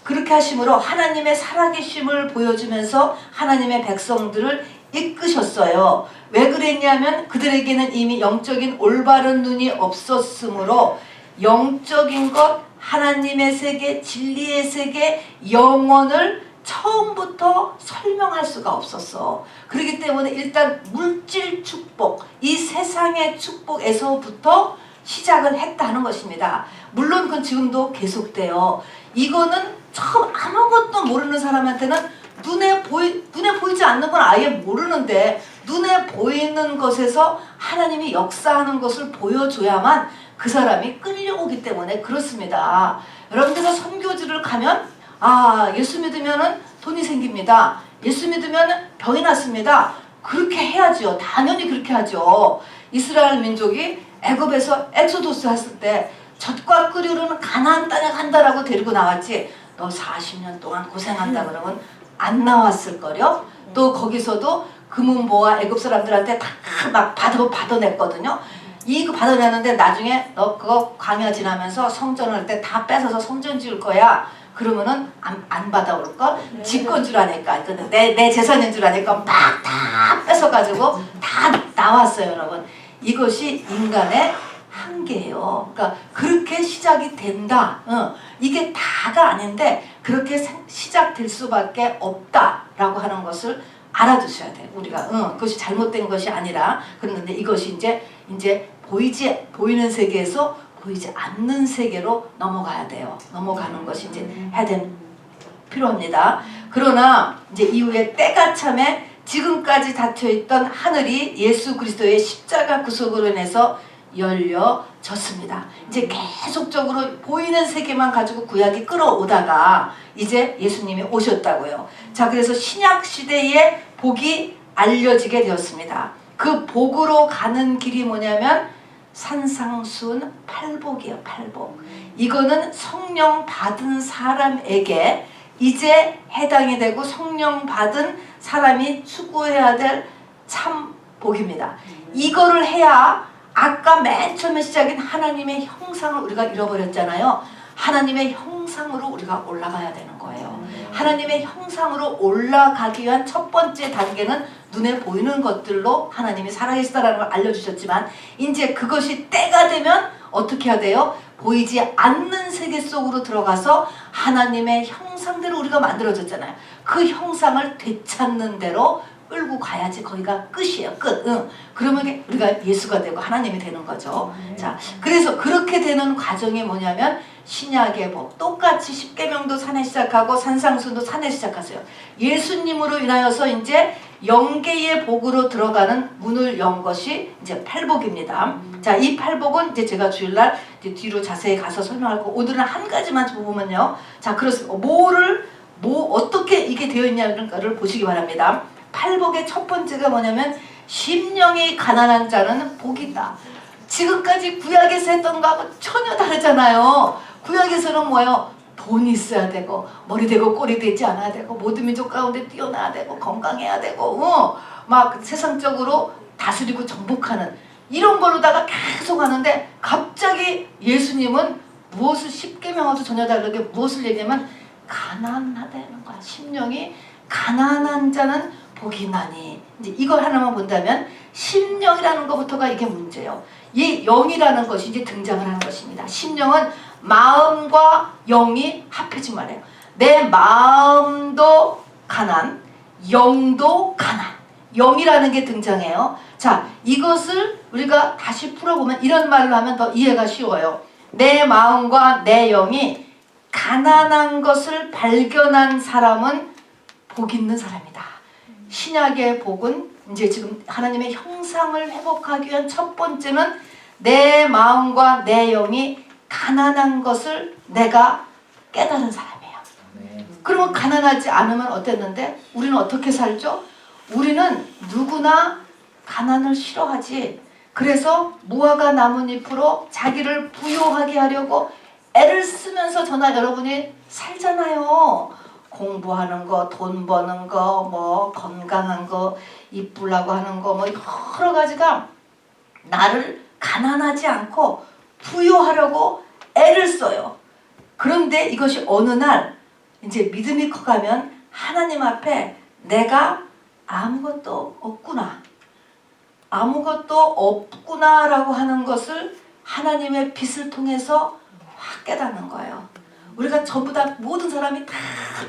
그렇게 하심으로 하나님의 살아계심을 보여주면서 하나님의 백성들을 이끄셨어요. 왜 그랬냐면 그들에게는 이미 영적인 올바른 눈이 없었으므로 영적인 것, 하나님의 세계, 진리의 세계, 영혼을 처음부터 설명할 수가 없었어. 그렇기 때문에 일단 물질 축복, 이 세상의 축복에서부터 시작을 했다는 것입니다. 물론 그건 지금도 계속돼요. 이거는 처음 아무것도 모르는 사람한테는 눈에 보이지 않는 건 아예 모르는데 눈에 보이는 것에서 하나님이 역사하는 것을 보여줘야만 그 사람이 끌려오기 때문에 그렇습니다. 여러분들은 선교지를 가면 예수 믿으면 돈이 생깁니다. 예수 믿으면 병이 낫습니다. 그렇게 해야죠. 당연히 그렇게 하죠. 이스라엘 민족이 애굽에서 엑소도스 했을 때 젖과 꿀이 흐르는 가나안 땅에 간다라고 데리고 나왔지 너 40년 동안 고생한다 그러면 안 나왔을걸요. 또 거기서도 금은보화 애굽 사람들한테 다 막 받아냈거든요. 이거 받아냈는데 나중에 너 그거 광야 지나면서 성전을 할 때 다 뺏어서 성전 지을 거야. 그러면은 안 받아올 걸? 집건 줄 아니까. 내 재산인 줄 아니까 막 다 뺏어가지고 다 나왔어요, 여러분. 이것이 인간의 한계예요. 그러니까 그렇게 시작이 된다. 이게 다가 아닌데 그렇게 시작될 수밖에 없다라고 하는 것을 알아두셔야 돼요. 우리가 그것이 잘못된 것이 아니라 그런데 이것이 이제 보이는 세계에서 보이지 않는 세계로 넘어가야 돼요. 넘어가는 것이 이제 해야 되는 필요합니다. 그러나 이제 이후에 때가 참에 지금까지 닫혀있던 하늘이 예수 그리스도의 십자가 구속으로 인해서 열려졌습니다. 이제 계속적으로 보이는 세계만 가지고 구약이 끌어오다가 이제 예수님이 오셨다고요. 자, 그래서 신약 시대의 복이 알려지게 되었습니다. 그 복으로 가는 길이 뭐냐면 산상수훈 팔복이에요. 팔복. 이거는 성령 받은 사람에게 이제 해당이 되고 성령 받은 사람이 추구해야 될 참 복입니다. 이거를 해야 아까 맨 처음에 시작인 하나님의 형상을 우리가 잃어버렸잖아요. 하나님의 형상으로 우리가 올라가야 되는 거예요. 하나님의 형상으로 올라가기 위한 첫 번째 단계는 눈에 보이는 것들로 하나님이 살아계시다라는 걸 알려주셨지만 이제 그것이 때가 되면 어떻게 해야 돼요? 보이지 않는 세계 속으로 들어가서 하나님의 형상대로 우리가 만들어졌잖아요. 그 형상을 되찾는 대로 끌고 가야지 거기가 끝이에요. 끝. 응. 그러면 우리가 예수가 되고 하나님이 되는 거죠. 자, 그래서 그렇게 되는 과정이 뭐냐면 신약의 복. 똑같이 십계명도 산에 시작하고 산상순도 산에 시작하세요. 예수님으로 인하여서 이제 영계의 복으로 들어가는 문을 연 것이 이제 팔복입니다. 자, 이 팔복은 이제 제가 주일날 이제 뒤로 자세히 가서 설명할 거고 오늘은 한 가지만 보면요. 자, 그렇습니다. 어떻게 이게 되어 있냐를 보시기 바랍니다. 팔복의 첫 번째가 뭐냐면 심령이 가난한 자는 복이 있다. 지금까지 구약에서 했던 거하고 전혀 다르잖아요. 구약에서는 뭐예요? 돈이 있어야 되고 머리 되고 꼬리 되지 않아야 되고 모든 민족 가운데 뛰어나야 되고 건강해야 되고 막 세상적으로 다스리고 정복하는 이런 걸로다가 계속 하는데 갑자기 예수님은 무엇을 십계명하고도 전혀 다르게 무엇을 얘기하면 가난하다는 거야. 심령이 가난한 자는 복이 나니. 이제 이걸 하나만 본다면 심령이라는 것부터가 이게 문제예요. 이 영이라는 것이 이제 등장을 하는 것입니다. 심령은 마음과 영이 합해진 말이에요. 내 마음도 가난, 영도 가난. 영이라는 게 등장해요. 자, 이것을 우리가 다시 풀어보면 이런 말로 하면 더 이해가 쉬워요. 내 마음과 내 영이 가난한 것을 발견한 사람은 복 있는 사람이다. 신약의 복은 이제 지금 하나님의 형상을 회복하기 위한 첫 번째는 내 마음과 내 영이 가난한 것을 내가 깨달은 사람이에요. 그러면 가난하지 않으면 어땠는데 우리는 어떻게 살죠? 우리는 누구나 가난을 싫어하지. 그래서 무화과 나뭇잎으로 자기를 부요하게 하려고 애를 쓰면서 저나 여러분이 살잖아요. 공부하는 거, 돈 버는 거, 뭐 건강한 거, 이쁘려고 하는 거, 뭐 여러 가지가 나를 가난하지 않고 부요하려고 애를 써요. 그런데 이것이 어느 날 이제 믿음이 커가면 하나님 앞에 내가 아무것도 없구나. 아무것도 없구나라고 하는 것을 하나님의 빛을 통해서 확 깨닫는 거예요. 우리가 전부 다 모든 사람이 다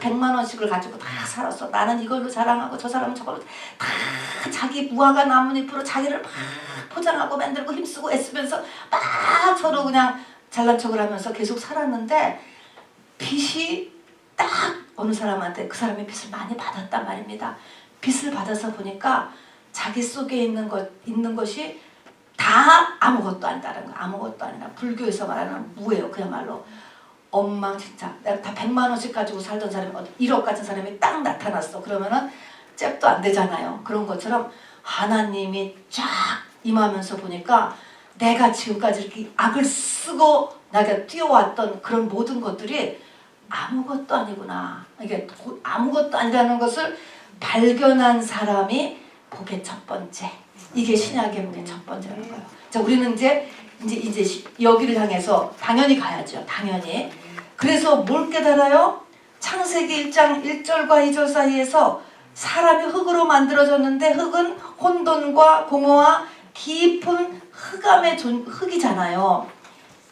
100만 원씩을 가지고 다 살았어. 나는 이걸로 자랑하고 저 사람은 저걸로 다 자기 무화과 나뭇잎으로 자기를 막 포장하고 만들고 힘쓰고 애쓰면서 막 서로 그냥 잘난 척을 하면서 계속 살았는데 빛이 딱 어느 사람한테 그 사람이 빛을 많이 받았단 말입니다. 빛을 받아서 보니까 자기 속에 있는 것이 다 아무것도 아니다라는 거. 아무것도 아니라 불교에서 말하는 무예요. 그야말로 엉망진창. 내가 다 100만 원씩 가지고 살던 사람이 1억 같은 사람이 딱 나타났어. 그러면은 잽도 안 되잖아요. 그런 것처럼 하나님이 쫙 임하면서 보니까 내가 지금까지 이렇게 악을 쓰고 내가 뛰어왔던 그런 모든 것들이 아무것도 아니구나. 이게 아무것도 아니라는 것을 발견한 사람이 복의 첫 번째. 이게 신약의 복의 첫 번째라는 거예요. 자, 우리는 이제 여기를 향해서 당연히 가야죠. 당연히. 그래서 뭘 깨달아요? 창세기 1장 1절과 2절 사이에서 사람이 흙으로 만들어졌는데 흙은 혼돈과 공허와 깊은 흑암의 흙이잖아요.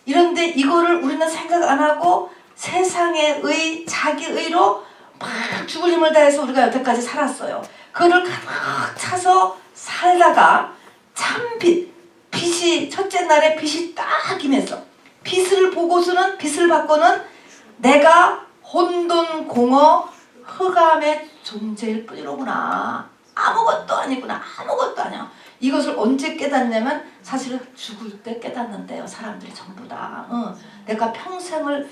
이런데 이거를 우리는 생각 안 하고 세상의 의, 자기 의로 막 죽을 힘을 다해서 우리가 여태까지 살았어요. 그거를 가득 차서 살다가 참빛, 빛이 첫째 날에 빛이 딱 임해서 빛을 보고서는 빛을 받고는 내가 혼돈, 공허, 흑암의 존재일 뿐이로구나. 아무것도 아니구나. 아무것도 아니야. 이것을 언제 깨닫냐면 사실은 죽을 때 깨닫는데요. 사람들이 전부 다. 내가 평생을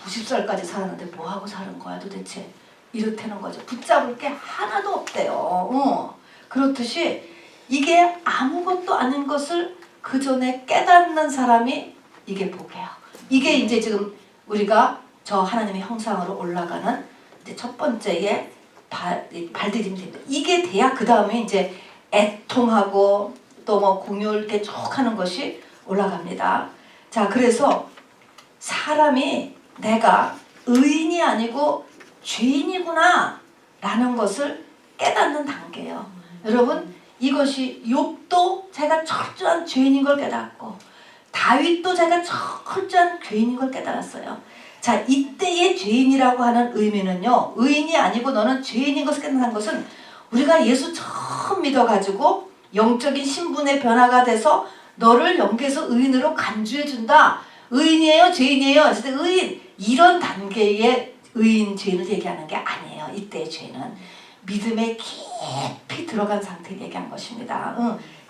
90살까지 살았는데 뭐하고 사는 거야 도대체. 이렇다는 거죠. 붙잡을 게 하나도 없대요. 그렇듯이 이게 아무것도 아닌 것을 그 전에 깨닫는 사람이 이게 복이에요. 이게 이제 지금 우리가 저 하나님의 형상으로 올라가는 이제 첫 번째의 발디딤입니다. 이게 돼야 그 다음에 이제 애통하고 또 뭐 공효 이렇게 쭉 하는 것이 올라갑니다. 자, 그래서 사람이 내가 의인이 아니고 죄인이구나 라는 것을 깨닫는 단계예요. 여러분, 이것이 욥도 자기가 철저한 죄인인 걸 깨닫고 다윗도 자기가 철저한 죄인인 걸 깨달았어요. 자, 이때의 죄인이라고 하는 의미는요, 의인이 아니고 너는 죄인인 것을 깨닫는 것은 우리가 예수 처음 믿어가지고 영적인 신분의 변화가 돼서 너를 영계에서 의인으로 간주해준다. 의인이에요? 죄인이에요? 그래서 의인. 이런 단계의 의인, 죄인을 얘기하는 게 아니에요. 이때의 죄는 믿음에 깊이 들어간 상태를 얘기한 것입니다.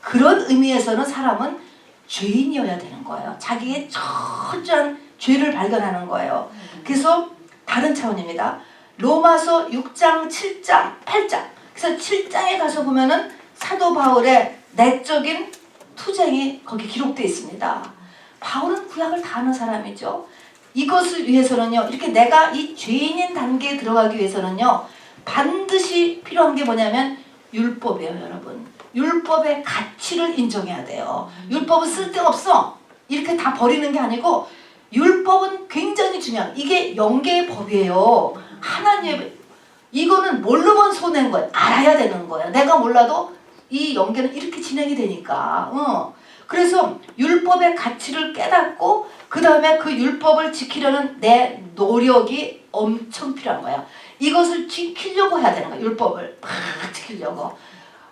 그런 의미에서는 사람은 죄인이어야 되는 거예요. 자기의 철저한 죄를 발견하는 거예요. 그래서 다른 차원입니다. 로마서 6장, 7장, 8장. 그래서 7장에 가서 보면은 사도 바울의 내적인 투쟁이 거기 기록되어 있습니다. 바울은 구약을 다 아는 사람이죠. 이것을 위해서는요, 이렇게 내가 이 죄인인 단계에 들어가기 위해서는요, 반드시 필요한 게 뭐냐면 율법이에요, 여러분. 율법의 가치를 인정해야 돼요. 율법은 쓸데없어. 이렇게 다 버리는 게 아니고 율법은 굉장히 중요한, 이게 영계의 법이에요. 하나님의, 이거는 모르면 손해인 거예요. 알아야 되는 거예요. 내가 몰라도 이 영계는 이렇게 진행이 되니까. 그래서 율법의 가치를 깨닫고 그 다음에 그 율법을 지키려는 내 노력이 엄청 필요한 거예요. 이것을 지키려고 해야 되는 거예요. 율법을 막 지키려고.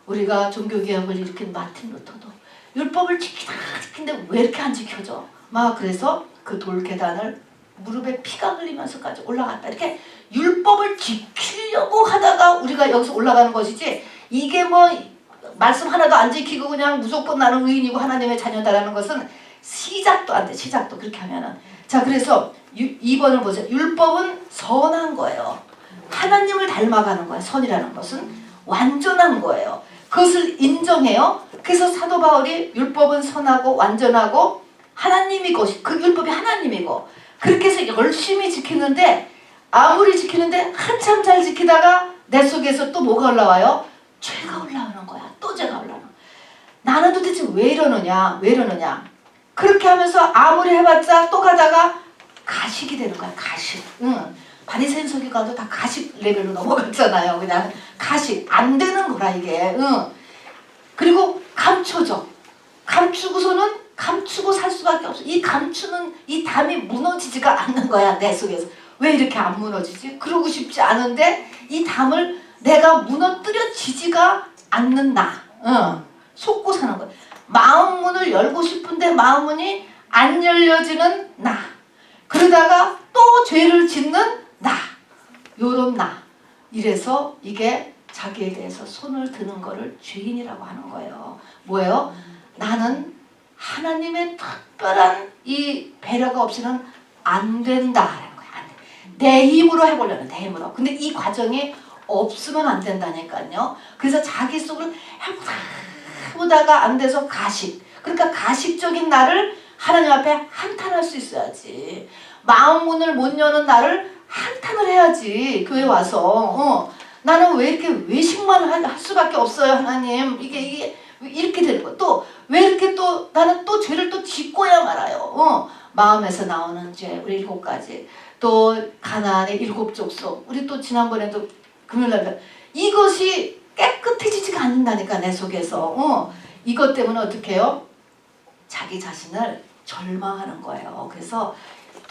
우리가 종교개혁을 일으킨 마틴 루터도 율법을 지키는데 왜 이렇게 안 지켜져? 막 그래서 그 돌계단을 무릎에 피가 흘리면서까지 올라갔다. 이렇게 율법을 지키려고 하다가 우리가 여기서 올라가는 것이지, 이게 뭐 말씀 하나도 안 지키고 그냥 무조건 나는 의인이고 하나님의 자녀다라는 것은 시작도 안 돼. 시작도 그렇게 하면은. 자, 그래서 2번을 보세요. 율법은 선한 거예요. 하나님을 닮아가는 거예요. 선이라는 것은 완전한 거예요. 그것을 인정해요. 그래서 사도 바울이 율법은 선하고 완전하고 하나님이고, 그 율법이 하나님이고, 그렇게 해서 열심히 지키는데, 아무리 지키는데 한참 잘 지키다가 내 속에서 또 뭐가 올라와요? 죄가 올라오는 거야. 또 죄가 올라오는 거야. 나는 도대체 왜 이러느냐? 왜 이러느냐? 그렇게 하면서 아무리 해봤자 또 가다가 가식이 되는 거야. 가식. 바리새인 서기관도 다 가식 레벨로 넘어갔잖아요. 그냥 가식. 안 되는 거라 이게. 그리고 감춰져. 감추고서는 감추고 살 수밖에 없어. 이 감추는 이 담이 무너지지가 않는 거야. 내 속에서. 왜 이렇게 안 무너지지? 그러고 싶지 않은데 이 담을 내가 무너뜨려지지가 않는 나. 속고 사는 거야. 마음 문을 열고 싶은데 마음 문이 안 열려지는 나. 그러다가 또 죄를 짓는 나. 요런 나. 이래서 이게 자기에 대해서 손을 드는 거를 죄인이라고 하는 거예요. 뭐예요? 나는 하나님의 특별한 이 배려가 없이는 안 된다라는 거야. 안 돼. 내 힘으로 해보려는, 내 힘으로. 근데 이 과정이 없으면 안 된다니까요. 그래서 자기 속을 해보다가 안 돼서 가식. 그러니까 가식적인 나를 하나님 앞에 한탄할 수 있어야지. 마음 문을 못 여는 나를 한탄을 해야지. 교회 와서. 나는 왜 이렇게 외식만 할 수밖에 없어요, 하나님. 이게 이렇게 되는 거. 또 왜 이렇게 또 나는 또 죄를 또 짓고야 말아요. 마음에서 나오는 죄, 우리 7가지. 또 가나안의 7족속. 우리 또 지난번에도 금요일날 이것이 깨끗해지지가 않는다니까, 내 속에서. 이것 때문에 어떻게 해요? 자기 자신을 절망하는 거예요. 그래서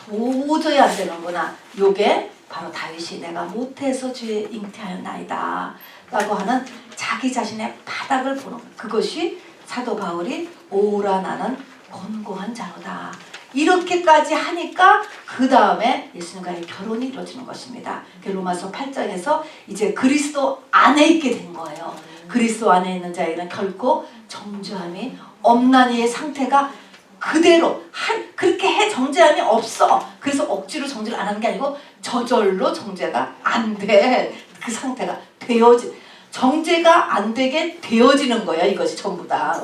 도저히 안 되는구나. 요게 바로 다윗이 내가 못해서 죄에 잉태하였나이다 라고 하는 자기 자신의 바닥을 보는 거예요. 그것이 사도 바울이 오라 나는 곤고한 자로다. 이렇게까지 하니까 그 다음에 예수님과의 결혼이 이루어지는 것입니다. 로마서 8장에서 이제 그리스도 안에 있게 된 거예요. 그리스도 안에 있는 자에게는 결코 정죄함이 없나니의 상태가 그대로 그렇게 정죄함이 없어. 그래서 억지로 정죄를 안 하는 게 아니고 저절로 정죄가 안 돼. 그 상태가 되어지, 정죄가 안 되게 되어지는 거야. 이것이 전부 다.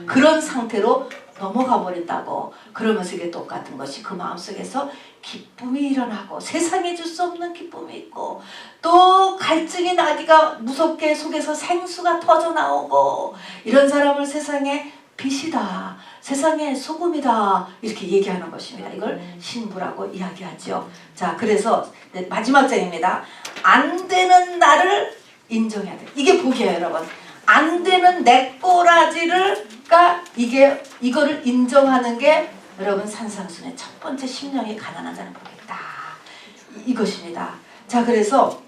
그런 상태로 넘어가 버린다고. 그러면서 이게 똑같은 것이 그 마음속에서 기쁨이 일어나고, 세상에 줄 수 없는 기쁨이 있고, 또 갈증이 나기가 무섭게 속에서 생수가 터져 나오고, 이런 사람을 세상에 빛이다, 세상의 소금이다, 이렇게 얘기하는 것입니다. 이걸 신부라고 이야기하죠. 자, 그래서 마지막 장입니다. 안 되는 나를 인정해야 돼. 이게 복이에요, 여러분. 안 되는 내 꼬라지를가 이거를 인정하는 게 여러분 산상순의 첫 번째 심령이 가난한 자는 복이다. 이것입니다. 자, 그래서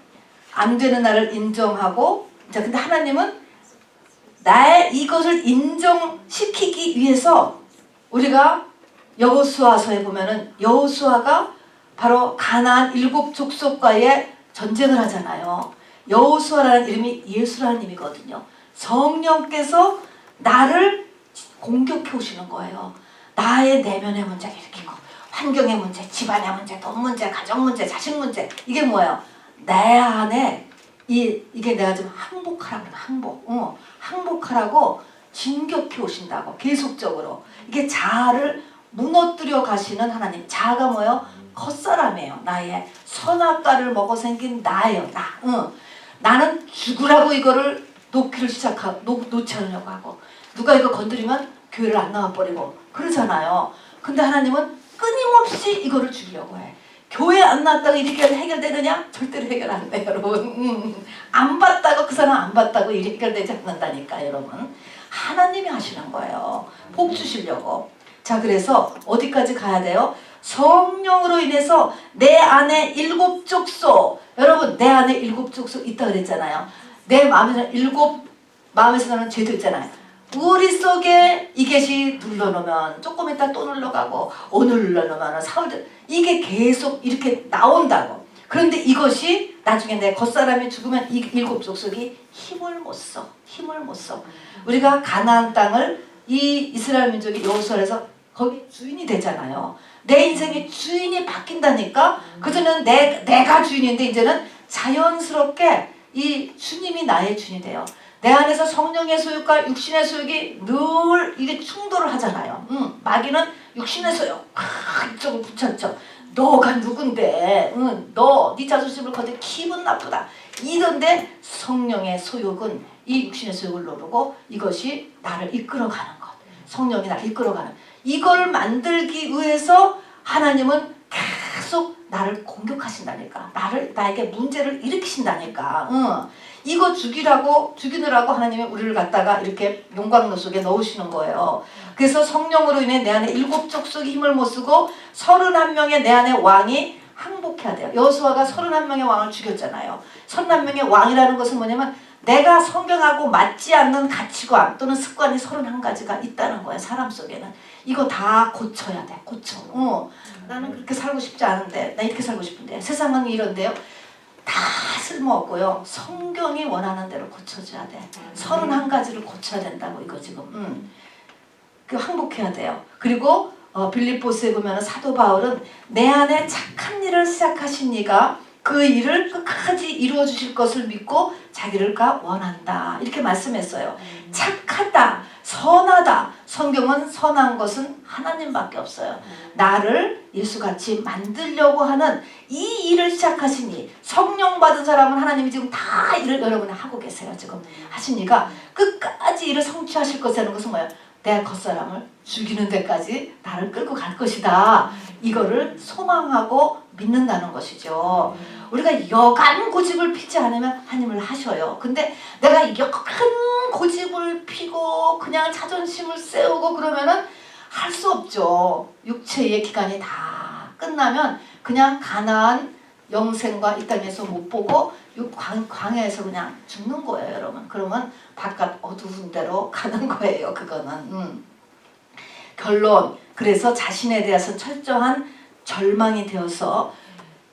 안 되는 나를 인정하고 자, 근데 하나님은 나의 이것을 인정시키기 위해서 우리가 여호수아서에 보면은 여호수아가 바로 가나안 7족속과의 전쟁을 하잖아요. 여호수아라는 이름이 예수라는 이름이거든요. 성령께서 나를 공격해 오시는 거예요. 나의 내면의 문제를 일으키고 환경의 문제, 집안의 문제, 돈 문제, 가정 문제, 자식 문제. 이게 뭐예요? 내 안에 이게 내가 좀 항복하라고 항복하라고 진격해 오신다고 계속적으로. 이게 자아를 무너뜨려 가시는 하나님. 자아가 뭐예요? 겉사람이에요. 나의 선악과를 먹어 생긴 나예요. 나는 죽으라고 이거를 놓지 않으려고 하고, 누가 이거 건드리면 교회를 안 나와버리고 그러잖아요. 근데 하나님은 끊임없이 이거를 죽이려고 해. 교회 안 나왔다고 이렇게 해결되느냐? 절대로 해결 안 돼요, 여러분. 안 봤다고, 그 사람 안 봤다고 일이 해결되지 않는다니까, 여러분. 하나님이 하시는 거예요. 복 주시려고. 자, 그래서 어디까지 가야 돼요? 성령으로 인해서 내 안에 7족속, 여러분, 내 안에 7족속 있다 그랬잖아요. 내 마음에서 나는 죄도 있잖아요. 우리 속에 이것이 눌러놓으면 조금 있다 또 눌러가고, 오늘 눌러놓으면 사흘, 이게 계속 이렇게 나온다고. 그런데 이것이 나중에 내 겉사람이 죽으면 이 7족속이 힘을 못 써. 우리가 가나안 땅을 이 이스라엘 민족이 여호수아에서 거기 주인이 되잖아요. 내 인생의 주인이 바뀐다니까. 그전에는 내가 주인인데 이제는 자연스럽게 이 주님이 나의 주인이 돼요. 내 안에서 성령의 소욕과 육신의 소욕이 늘 이게 충돌을 하잖아요. 마귀는 육신의 소욕 이쪽을 붙였죠. 너가 누군데? 네 자존심을 거둬 기분 나쁘다. 이런데 성령의 소욕은 이 육신의 소욕을 누르고 이것이 나를 이끌어가는 것. 성령이 나를 이끌어가는. 이걸 만들기 위해서 하나님은 계속 나를 공격하신다니까. 나에게 문제를 일으키신다니까. 이거 죽이느라고 하나님이 우리를 갖다가 이렇게 용광로 속에 넣으시는 거예요. 그래서 성령으로 인해 내 안에 7족속이 힘을 못 쓰고 31명의 내 안에 왕이 항복해야 돼요. 여호수아가 31명의 왕을 죽였잖아요. 31명의 왕이라는 것은 뭐냐면 내가 성경하고 맞지 않는 가치관 또는 습관이 31가지가 있다는 거예요. 사람 속에는. 이거 다 고쳐야 돼. 나는 그렇게 살고 싶지 않은데, 나 이렇게 살고 싶은데, 세상은 이런데요. 다 쓸모없고요. 성경이 원하는 대로 고쳐줘야 돼. 31가지를 고쳐야 된다고 이거 지금. 그 항복해야 돼요. 그리고 빌립보스에 보면 사도 바울은 내 안에 착한 일을 시작하신 이가 그 일을 끝까지 이루어 주실 것을 믿고 자기를가 원한다. 이렇게 말씀했어요. 착하다, 선하다. 성경은 선한 것은 하나님밖에 없어요. 나를 예수같이 만들려고 하는 이 일을 시작하시니, 성령 받은 사람은 하나님이 지금 다 일을 여러분이 하고 계세요. 지금 하시니까 끝까지 일을 성취하실 것이라는 것은 뭐예요? 내 겉사람을 죽이는 데까지 나를 끌고 갈 것이다. 이거를 소망하고 믿는다는 것이죠. 우리가 여간 고집을 피지 않으면 하나님을 하셔요. 근데 내가 여간 고집을 피고 그냥 자존심을 세우고 그러면은 할 수 없죠. 육체의 기간이 다 끝나면 그냥 가나안 영생과 이 땅에서 못 보고 광야에서 그냥 죽는 거예요, 여러분. 그러면 바깥 어두운 데로 가는 거예요, 그거는. 결론, 그래서 자신에 대해서 철저한 절망이 되어서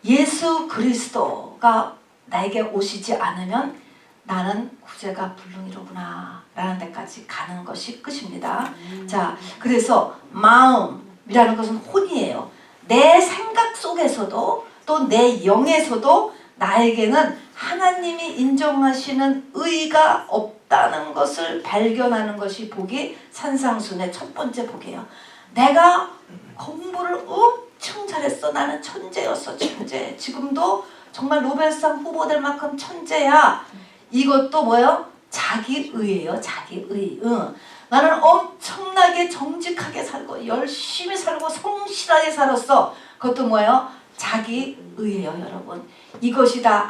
예수 그리스도가 나에게 오시지 않으면 나는 구제가 불능이로구나 라는 데까지 가는 것이 끝입니다. 자, 그래서 마음이라는 것은 혼이에요. 내 생각 속에서도 또 내 영에서도 나에게는 하나님이 인정하시는 의가 없다는 것을 발견하는 것이 복이 산상순의 첫 번째 복이에요. 내가 공부를 엄청 잘했어. 나는 천재였어. 천재. 지금도 정말 노벨상 후보될 만큼 천재야. 이것도 뭐예요? 자기의예요. 자기의. 나는 엄청나게 정직하게 살고 열심히 살고 성실하게 살았어. 그것도 뭐예요? 자기의예요, 여러분. 이것이 다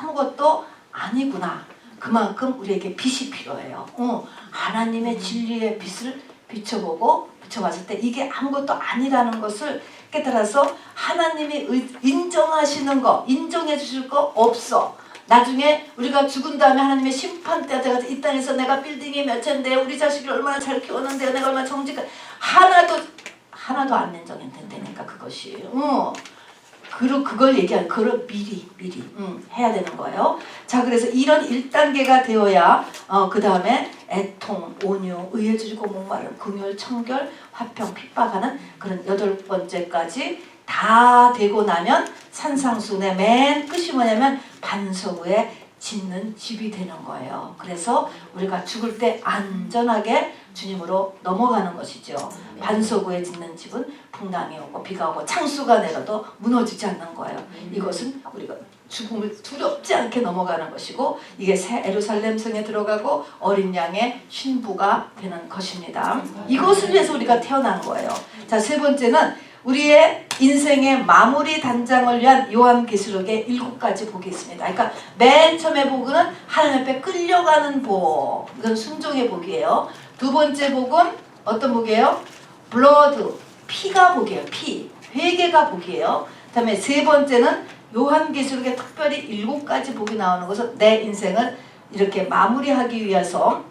아무것도 아니구나. 그만큼 우리에게 빛이 필요해요. 하나님의 진리의 빛을 비춰봤을 때 이게 아무것도 아니라는 것을 깨달아서 하나님이 인정하시는 거, 인정해 주실 거 없어. 나중에 우리가 죽은 다음에 하나님의 심판대가 돼가지고 이 땅에서 내가 빌딩이 몇 채인데 우리 자식이 얼마나 잘 키웠는데 내가 얼마나 정직한 하나도 안 냉정된다니까 그것이. 그걸 얘기한 그걸 미리 해야 되는 거예요. 자, 그래서 이런 1단계가 되어야 그 다음에 애통, 온유, 의에 줄이고 목마름, 긍휼, 청결, 화평, 핍박하는 그런 8번째까지 다 되고 나면 산상순의 맨 끝이 뭐냐면 반석 위에 짓는 집이 되는 거예요. 그래서 우리가 죽을 때 안전하게 주님으로 넘어가는 것이죠. 반석 위에 짓는 집은 풍랑이 오고 비가 오고 창수가 내려도 무너지지 않는 거예요. 이것은 우리가 죽음을 두렵지 않게 넘어가는 것이고 이게 새 예루살렘 성에 들어가고 어린 양의 신부가 되는 것입니다. 이것을 위해서 우리가 태어난 거예요. 자, 세 번째는 우리의 인생의 마무리 단장을 위한 요한계시록의 7가지 복이 있습니다. 그러니까 맨 처음에 복은 하나님 앞에 끌려가는 복, 이건 순종의 복이에요. 두 번째 복은 어떤 복이에요? 블러드, 피가 복이에요. 피, 회개가 복이에요. 그 다음에 세 번째는 요한계시록에 특별히 7가지 복이 나오는 것은 내 인생을 이렇게 마무리하기 위해서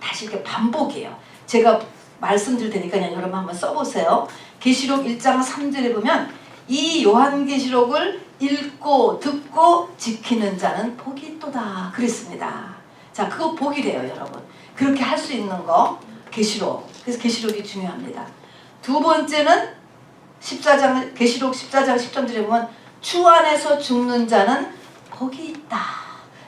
다시 이렇게 반복이에요. 제가 말씀드릴 테니까 그냥 여러분 한번 써보세요. 계시록 1장 3절에 보면 이 요한계시록을 읽고 듣고 지키는 자는 복이 있도다 그랬습니다. 자, 그거 복이래요 여러분. 그렇게 할 수 있는 거 계시록. 그래서 계시록이 중요합니다. 두 번째는 14장 계시록 14장 10절에 보면 주 안에서 죽는 자는 복이 있다.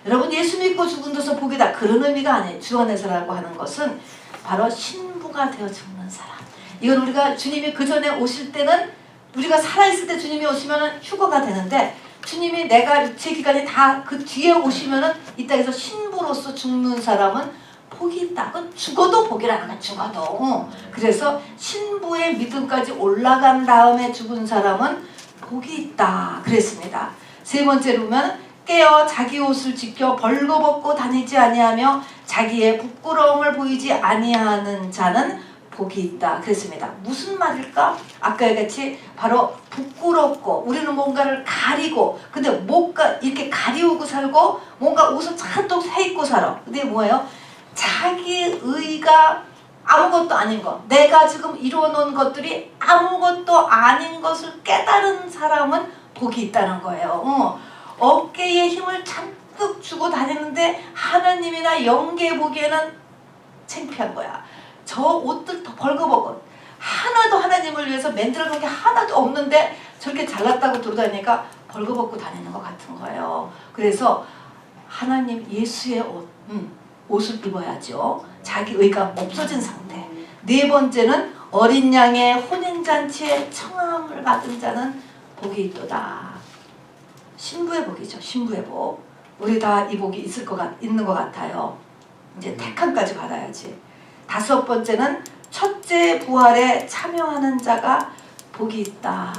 여러분 예수 믿고 죽은 데서 복이다 그런 의미가 아니에요. 주 안에서라고 하는 것은 바로 신부가 되어 죽는 사람. 이건 우리가 주님이 그 전에 오실 때는 우리가 살아있을 때 주님이 오시면 휴거가 되는데 주님이 내가 육체 기간이 다 그 뒤에 오시면은 이 땅에서 신부로서 죽는 사람은 복이 있다. 그건 죽어도 복이라는 거야. 죽어도. 그래서 신부의 믿음까지 올라간 다음에 죽은 사람은 복이 있다 그랬습니다. 세 번째로 보면 깨어 자기 옷을 지켜 벌거벗고 다니지 아니하며 자기의 부끄러움을 보이지 아니하는 자는 복이 있다 그랬습니다. 무슨 말일까? 아까 같이 바로 부끄럽고 우리는 뭔가를 가리고 근데 뭔가 이렇게 가리우고 살고 뭔가 옷을 잔뜩 해입고 살아. 근데 뭐예요? 자기 의가 아무것도 아닌 것, 내가 지금 이루어놓은 것들이 아무것도 아닌 것을 깨달은 사람은 복이 있다는 거예요. 어깨에 힘을 잔뜩 주고 다니는데 하나님이나 영계 보기에는 창피한 거야. 저 옷들 더 벌거벗고 하나도 하나님을 위해서 만들어 놓은 게 하나도 없는데 저렇게 잘났다고 돌아다니니까 벌거벗고 다니는 것 같은 거예요. 그래서 하나님 예수의 옷을 입어야죠. 자기 의가 없어진 상태. 네 번째는 어린 양의 혼인잔치에 청함을 받은 자는 복이 있도다. 신부의 복이죠. 신부의 복. 우리 다 이 복이 있는 것 같아요. 이제 택함까지 받아야지. 다섯 번째는 첫째 부활에 참여하는 자가 복이 있다.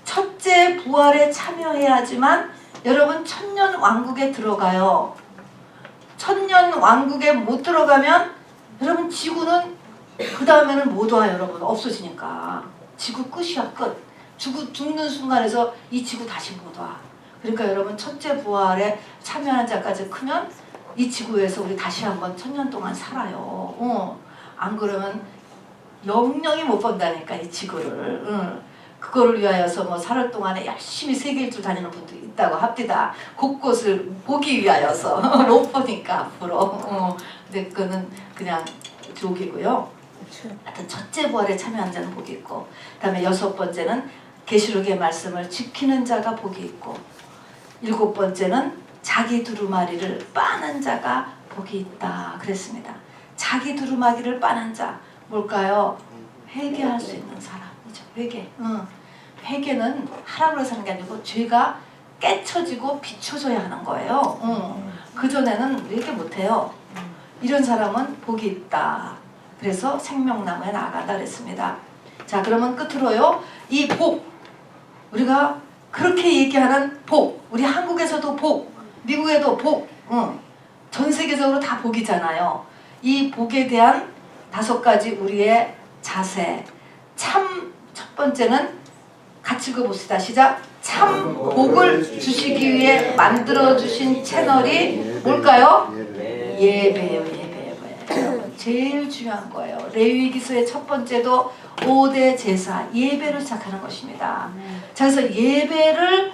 첫째 부활에 참여해야지만 여러분 천년 왕국에 들어가요. 천년 왕국에 못 들어가면 여러분 지구는 그 다음에는 못 와요. 여러분 없어지니까 지구 끝이야. 끝. 죽는 순간에서 이 지구 다시 못 와. 그러니까 여러분 첫째 부활에 참여하는 자까지 크면 이 지구에서 우리 다시 한번 천년 동안 살아요. 안 그러면 영영이 못 본다니까 이 지구를. 그거를 위하여서 뭐 살을 동안에 열심히 세계 일주 다니는 분도 있다고 합디다. 곳곳을 보기 위하여서 못 보니까 앞으로. 근데 그거는 그냥 조기고요. 하여튼 첫째 부활에 참여한 자는 복이 있고, 그다음에 여섯 번째는 계시록의 말씀을 지키는 자가 복이 있고, 일곱 번째는 자기 두루마리를 빠는 자가 복이 있다 그랬습니다. 자기 두루마기를 빠는 자 뭘까요? 회개할 수 있는 사람이죠. 회개. 회개는 하라고 해서 하는 게 아니고 죄가 깨쳐지고 비춰져야 하는 거예요. 그전에는 회개 못해요. 이런 사람은 복이 있다. 그래서 생명나무에 나아간다 그랬습니다. 자, 그러면 끝으로요. 이 복, 우리가 그렇게 얘기하는 복, 우리 한국에서도 복, 미국에도 복, 전 세계적으로 다 복이잖아요. 이 복에 대한 5가지 우리의 자세. 첫 번째는 같이 읽어봅시다. 시작. 참 복을 주시기 위해 만들어 주신 채널이 뭘까요? 예배예요. 제일 중요한 거예요. 레위기서의 첫 번째도 5대 제사 예배로 시작하는 것입니다. 자, 그래서 예배를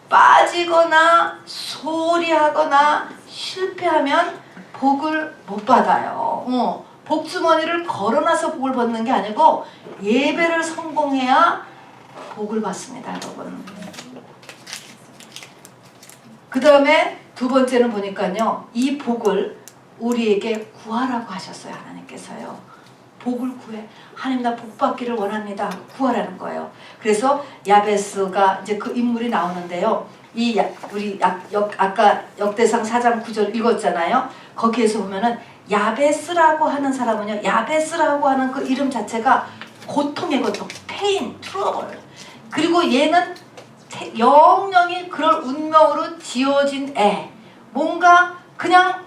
빠지거나 소홀히 하거나 실패하면 복을 못 받아요. 복주머니를 걸어놔서 복을 받는 게 아니고 예배를 성공해야 복을 받습니다, 여러분. 그 다음에 두 번째는 보니까요, 이 복을 우리에게 구하라고 하셨어요. 하나님께서요. 복을 구해. 하나님, 나 복 받기를 원합니다. 구하라는 거예요. 그래서 야베스가 이제 그 인물이 나오는데요. 우리 아까 역대상 4장 9절 읽었잖아요. 거기에서 보면은 야베스라고 하는 사람은요, 야베스라고 하는 그 이름 자체가 고통의 고통, 페인, 트러블. 그리고 얘는 영영이 그럴 운명으로 지어진 애. 뭔가 그냥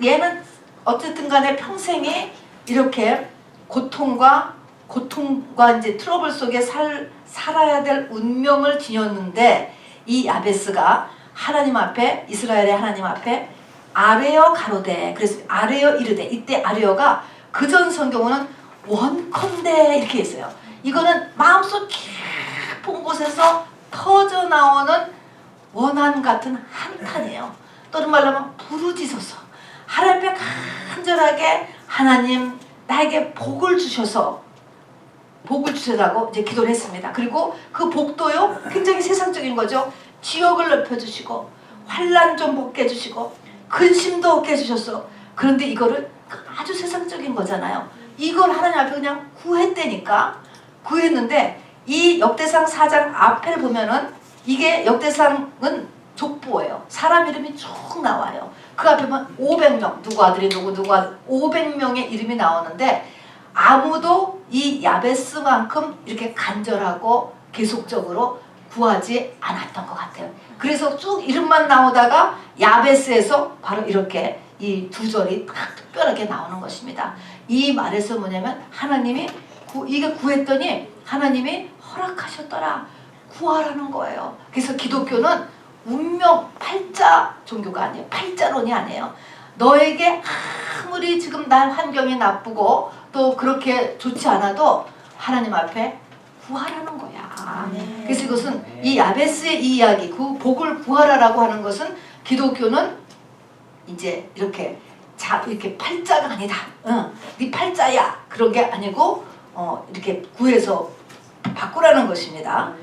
얘는 어쨌든 간에 평생이 이렇게 고통과 이제 트러블 속에 살아야 될 운명을 지녔는데, 이 야베스가 하나님 앞에, 이스라엘의 하나님 앞에 아뢰어 가로되, 그래서 아뢰어 이르되, 이때 아뢰어가 그전 성경은 원컨대 이렇게 했어요. 이거는 마음속 깊은 곳에서 터져 나오는 원한 같은 한탄이에요. 또는 말로 하면 부르짖어서 하나님 앞에 간절하게, 하나님 나에게 복을 주셔라고 이제 기도를 했습니다. 그리고 그 복도요, 굉장히 세상적인 거죠. 지역을 넓혀주시고 환난 좀 벗게 해주시고 근심도 없게 해주셨어. 그런데 이거를 아주 세상적인 거잖아요. 이걸 하나님 앞에 그냥 구했다니까. 구했는데 이 역대상 4장 앞에 보면은, 이게 역대상은 족보예요. 사람 이름이 쭉 나와요. 그 앞에 보면 500명, 누구 아들이 누구 500명의 이름이 나오는데, 아무도 이 야베스만큼 이렇게 간절하고 계속적으로 구하지 않았던 것 같아요. 그래서 쭉 이름만 나오다가 야베스에서 바로 이렇게 이 두 절이 딱 특별하게 나오는 것입니다. 이 말에서 뭐냐면, 하나님이 이게 구했더니 하나님이 허락하셨더라. 구하라는 거예요. 그래서 기독교는 운명 팔자 종교가 아니에요. 팔자론이 아니에요. 너에게 아무리 지금 난 환경이 나쁘고 또 그렇게 좋지 않아도 하나님 앞에 구하라는 거야. 그래서 이것은 이 야베스의 이 이야기, 그 복을 구하라라고 하는 것은, 기독교는 이제 이렇게 팔자가 아니다. 네 팔자야. 그런 게 아니고 이렇게 구해서 바꾸라는 것입니다.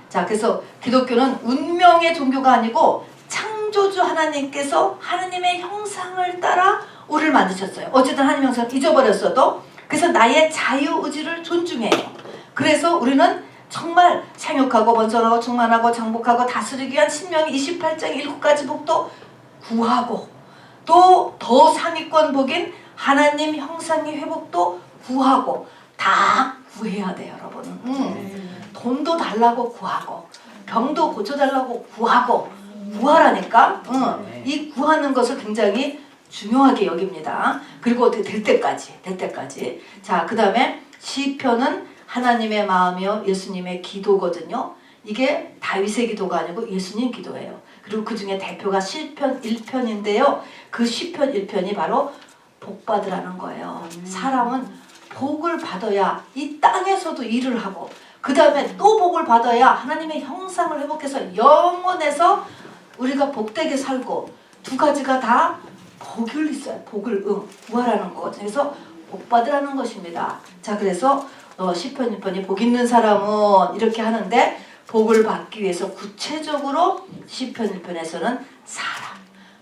자, 그래서 기독교는 운명의 종교가 아니고 창조주 하나님께서 하나님의 형상을 따라 우리를 만드셨어요. 어쨌든 하나님 형상을 잊어버렸어도, 그래서 나의 자유의지를 존중해요. 그래서 우리는 정말 생육하고 번성하고 충만하고 장복하고 다스리기 위한 신명기 28장 7가지 복도 구하고, 또 더 상위권 복인 하나님 형상의 회복도 구하고, 다 구해야 돼요, 여러분. 돈도 달라고 구하고, 병도 고쳐달라고 구하고, 구하라니까. 이 구하는 것을 굉장히 중요하게 여깁니다. 그리고 어떻게 될 때까지. 자, 그 다음에 시편은 하나님의 마음이요 예수님의 기도거든요. 이게 다윗의 기도가 아니고 예수님 기도예요. 그리고 그 중에 대표가 시편 1편인데요. 그 시편 1편이 바로 복 받으라는 거예요. 사람은 복을 받아야 이 땅에서도 일을 하고, 그 다음에 또 복을 받아야 하나님의 형상을 회복해서 영원에서 우리가 복되게 살고, 두 가지가 다 복을 있어요. 복을 구하라는 거거든요. 그래서 복 받으라는 것입니다. 자, 그래서 시편 1편이 복 있는 사람은 이렇게 하는데, 복을 받기 위해서 구체적으로 시편 1편에서는 사람,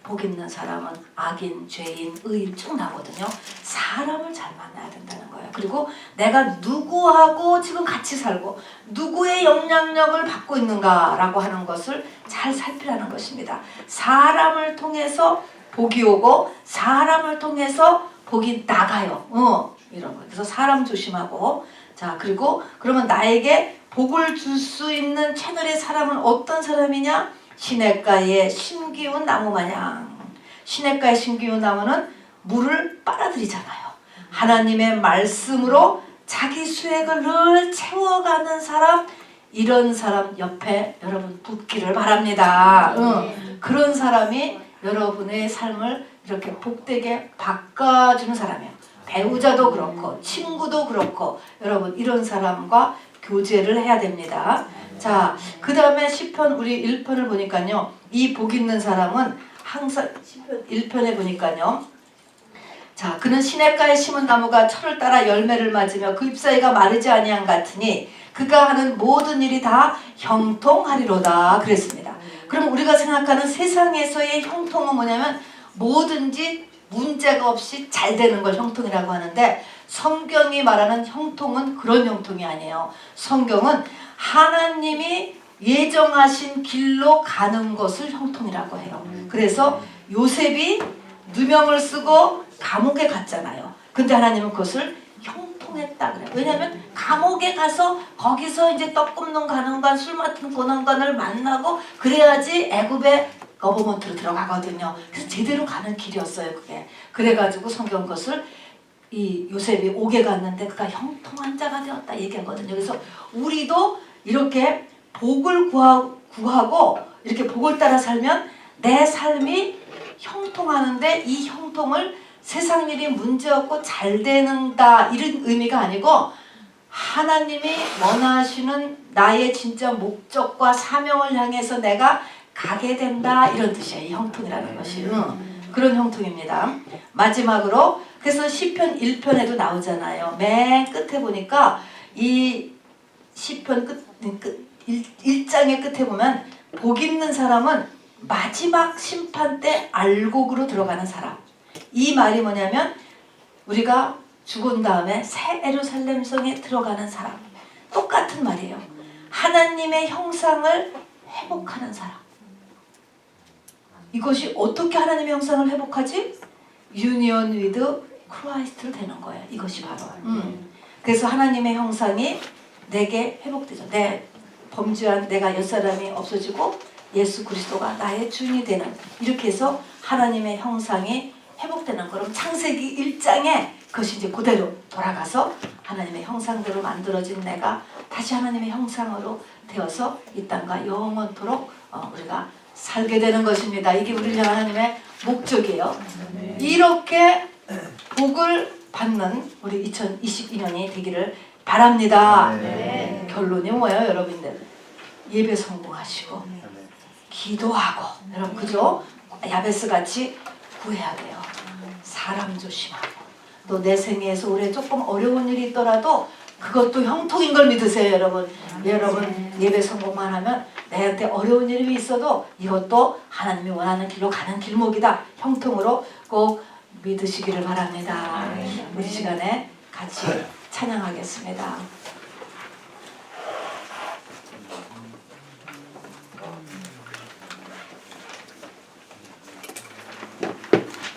복 있는 사람은 악인, 죄인, 의인 쭉 나오거든요. 사람을 잘 만나야 된다는 거예요. 그리고 내가 누구하고 지금 같이 살고 누구의 영향력을 받고 있는가라고 하는 것을 잘 살피라는 것입니다. 사람을 통해서 복이 오고 사람을 통해서 복이 나가요. 이런 거. 그래서 사람 조심하고, 자, 그리고 그러면 나에게 복을 줄 수 있는 채널의 사람은 어떤 사람이냐? 시냇가에 심기운 나무 마냥. 시냇가에 심기운 나무는 물을 빨아들이잖아요. 하나님의 말씀으로 자기 수액을 늘 채워가는 사람, 이런 사람 옆에 여러분 붙기를 바랍니다. 그런 사람이 여러분의 삶을 이렇게 복되게 바꿔주는 사람이에요. 배우자도 그렇고 친구도 그렇고 여러분 이런 사람과 교제를 해야 됩니다. 자, 그 다음에 시편 우리 1편을 보니까요. 이 복 있는 사람은 항상 시편 1편에 보니까요. 자, 그는 시냇가에 심은 나무가 철을 따라 열매를 맞으며 그 잎사귀가 마르지 아니한 같으니 그가 하는 모든 일이 다 형통하리로다 그랬습니다. 그럼 우리가 생각하는 세상에서의 형통은 뭐냐면 뭐든지 문제가 없이 잘 되는 걸 형통이라고 하는데 성경이 말하는 형통은 그런 형통이 아니에요. 성경은 하나님이 예정하신 길로 가는 것을 형통이라고 해요. 그래서 요셉이 누명을 쓰고 감옥에 갔잖아요. 근데 하나님은 그것을 형통했다 그래요. 왜냐하면 감옥에 가서 거기서 이제 떡 굽는 가난관, 술 맡은 고난관을 만나고 그래야지 애굽의 거버먼트로 들어가거든요. 그래서 제대로 가는 길이었어요, 그게. 그래가지고 성경 것을 이 요셉이 옥에 갔는데 그가 형통한 자가 되었다 얘기하거든요. 그래서 우리도 이렇게 복을 구하고 이렇게 복을 따라 살면 내 삶이 형통하는데 이 형통을 세상 일이 문제없고 잘 되는다 이런 의미가 아니고 하나님이 원하시는 나의 진짜 목적과 사명을 향해서 내가 가게 된다 이런 뜻이에요. 이 형통이라는 것이 그런 형통입니다. 마지막으로 그래서 시편 1편에도 나오잖아요. 맨 끝에 보니까 이 시편 끝 1장의 끝에 보면 복 있는 사람은 마지막 심판 때 알곡으로 들어가는 사람. 이 말이 뭐냐면 우리가 죽은 다음에 새 예루살렘 성에 들어가는 사람. 똑같은 말이에요. 하나님의 형상을 회복하는 사람. 이것이 어떻게 하나님의 형상을 회복하지? 유니온 위드 크라이스트로 되는 거예요. 이것이 바로. 그래서 하나님의 형상이 내게 회복되죠. 내 범죄한 내가 옛사람이 없어지고 예수 그리스도가 나의 주인이 되는 이렇게 해서 하나님의 형상이 회복되는 거로 창세기 1장에 그것이 이제 그대로 돌아가서 하나님의 형상대로 만들어진 내가 다시 하나님의 형상으로 되어서 이 땅과 영원토록 우리가 살게 되는 것입니다. 이게 우리를 향한 하나님의 목적이에요. 이렇게 복을 받는 우리 2022년이 되기를 바랍니다. 결론이 뭐예요, 여러분들? 예배 성공하시고 기도하고 여러분 그죠? 야베스 같이 구해야 돼요. 사람 조심하고 또 내 생애에서 올해 조금 어려운 일이 있더라도 그것도 형통인 걸 믿으세요, 여러분. 여러분 예배 성공만 하면 내한테 어려운 일이 있어도 이것도 하나님이 원하는 길로 가는 길목이다. 형통으로 꼭 믿으시기를 바랍니다. 우리 시간에 같이 찬양하겠습니다.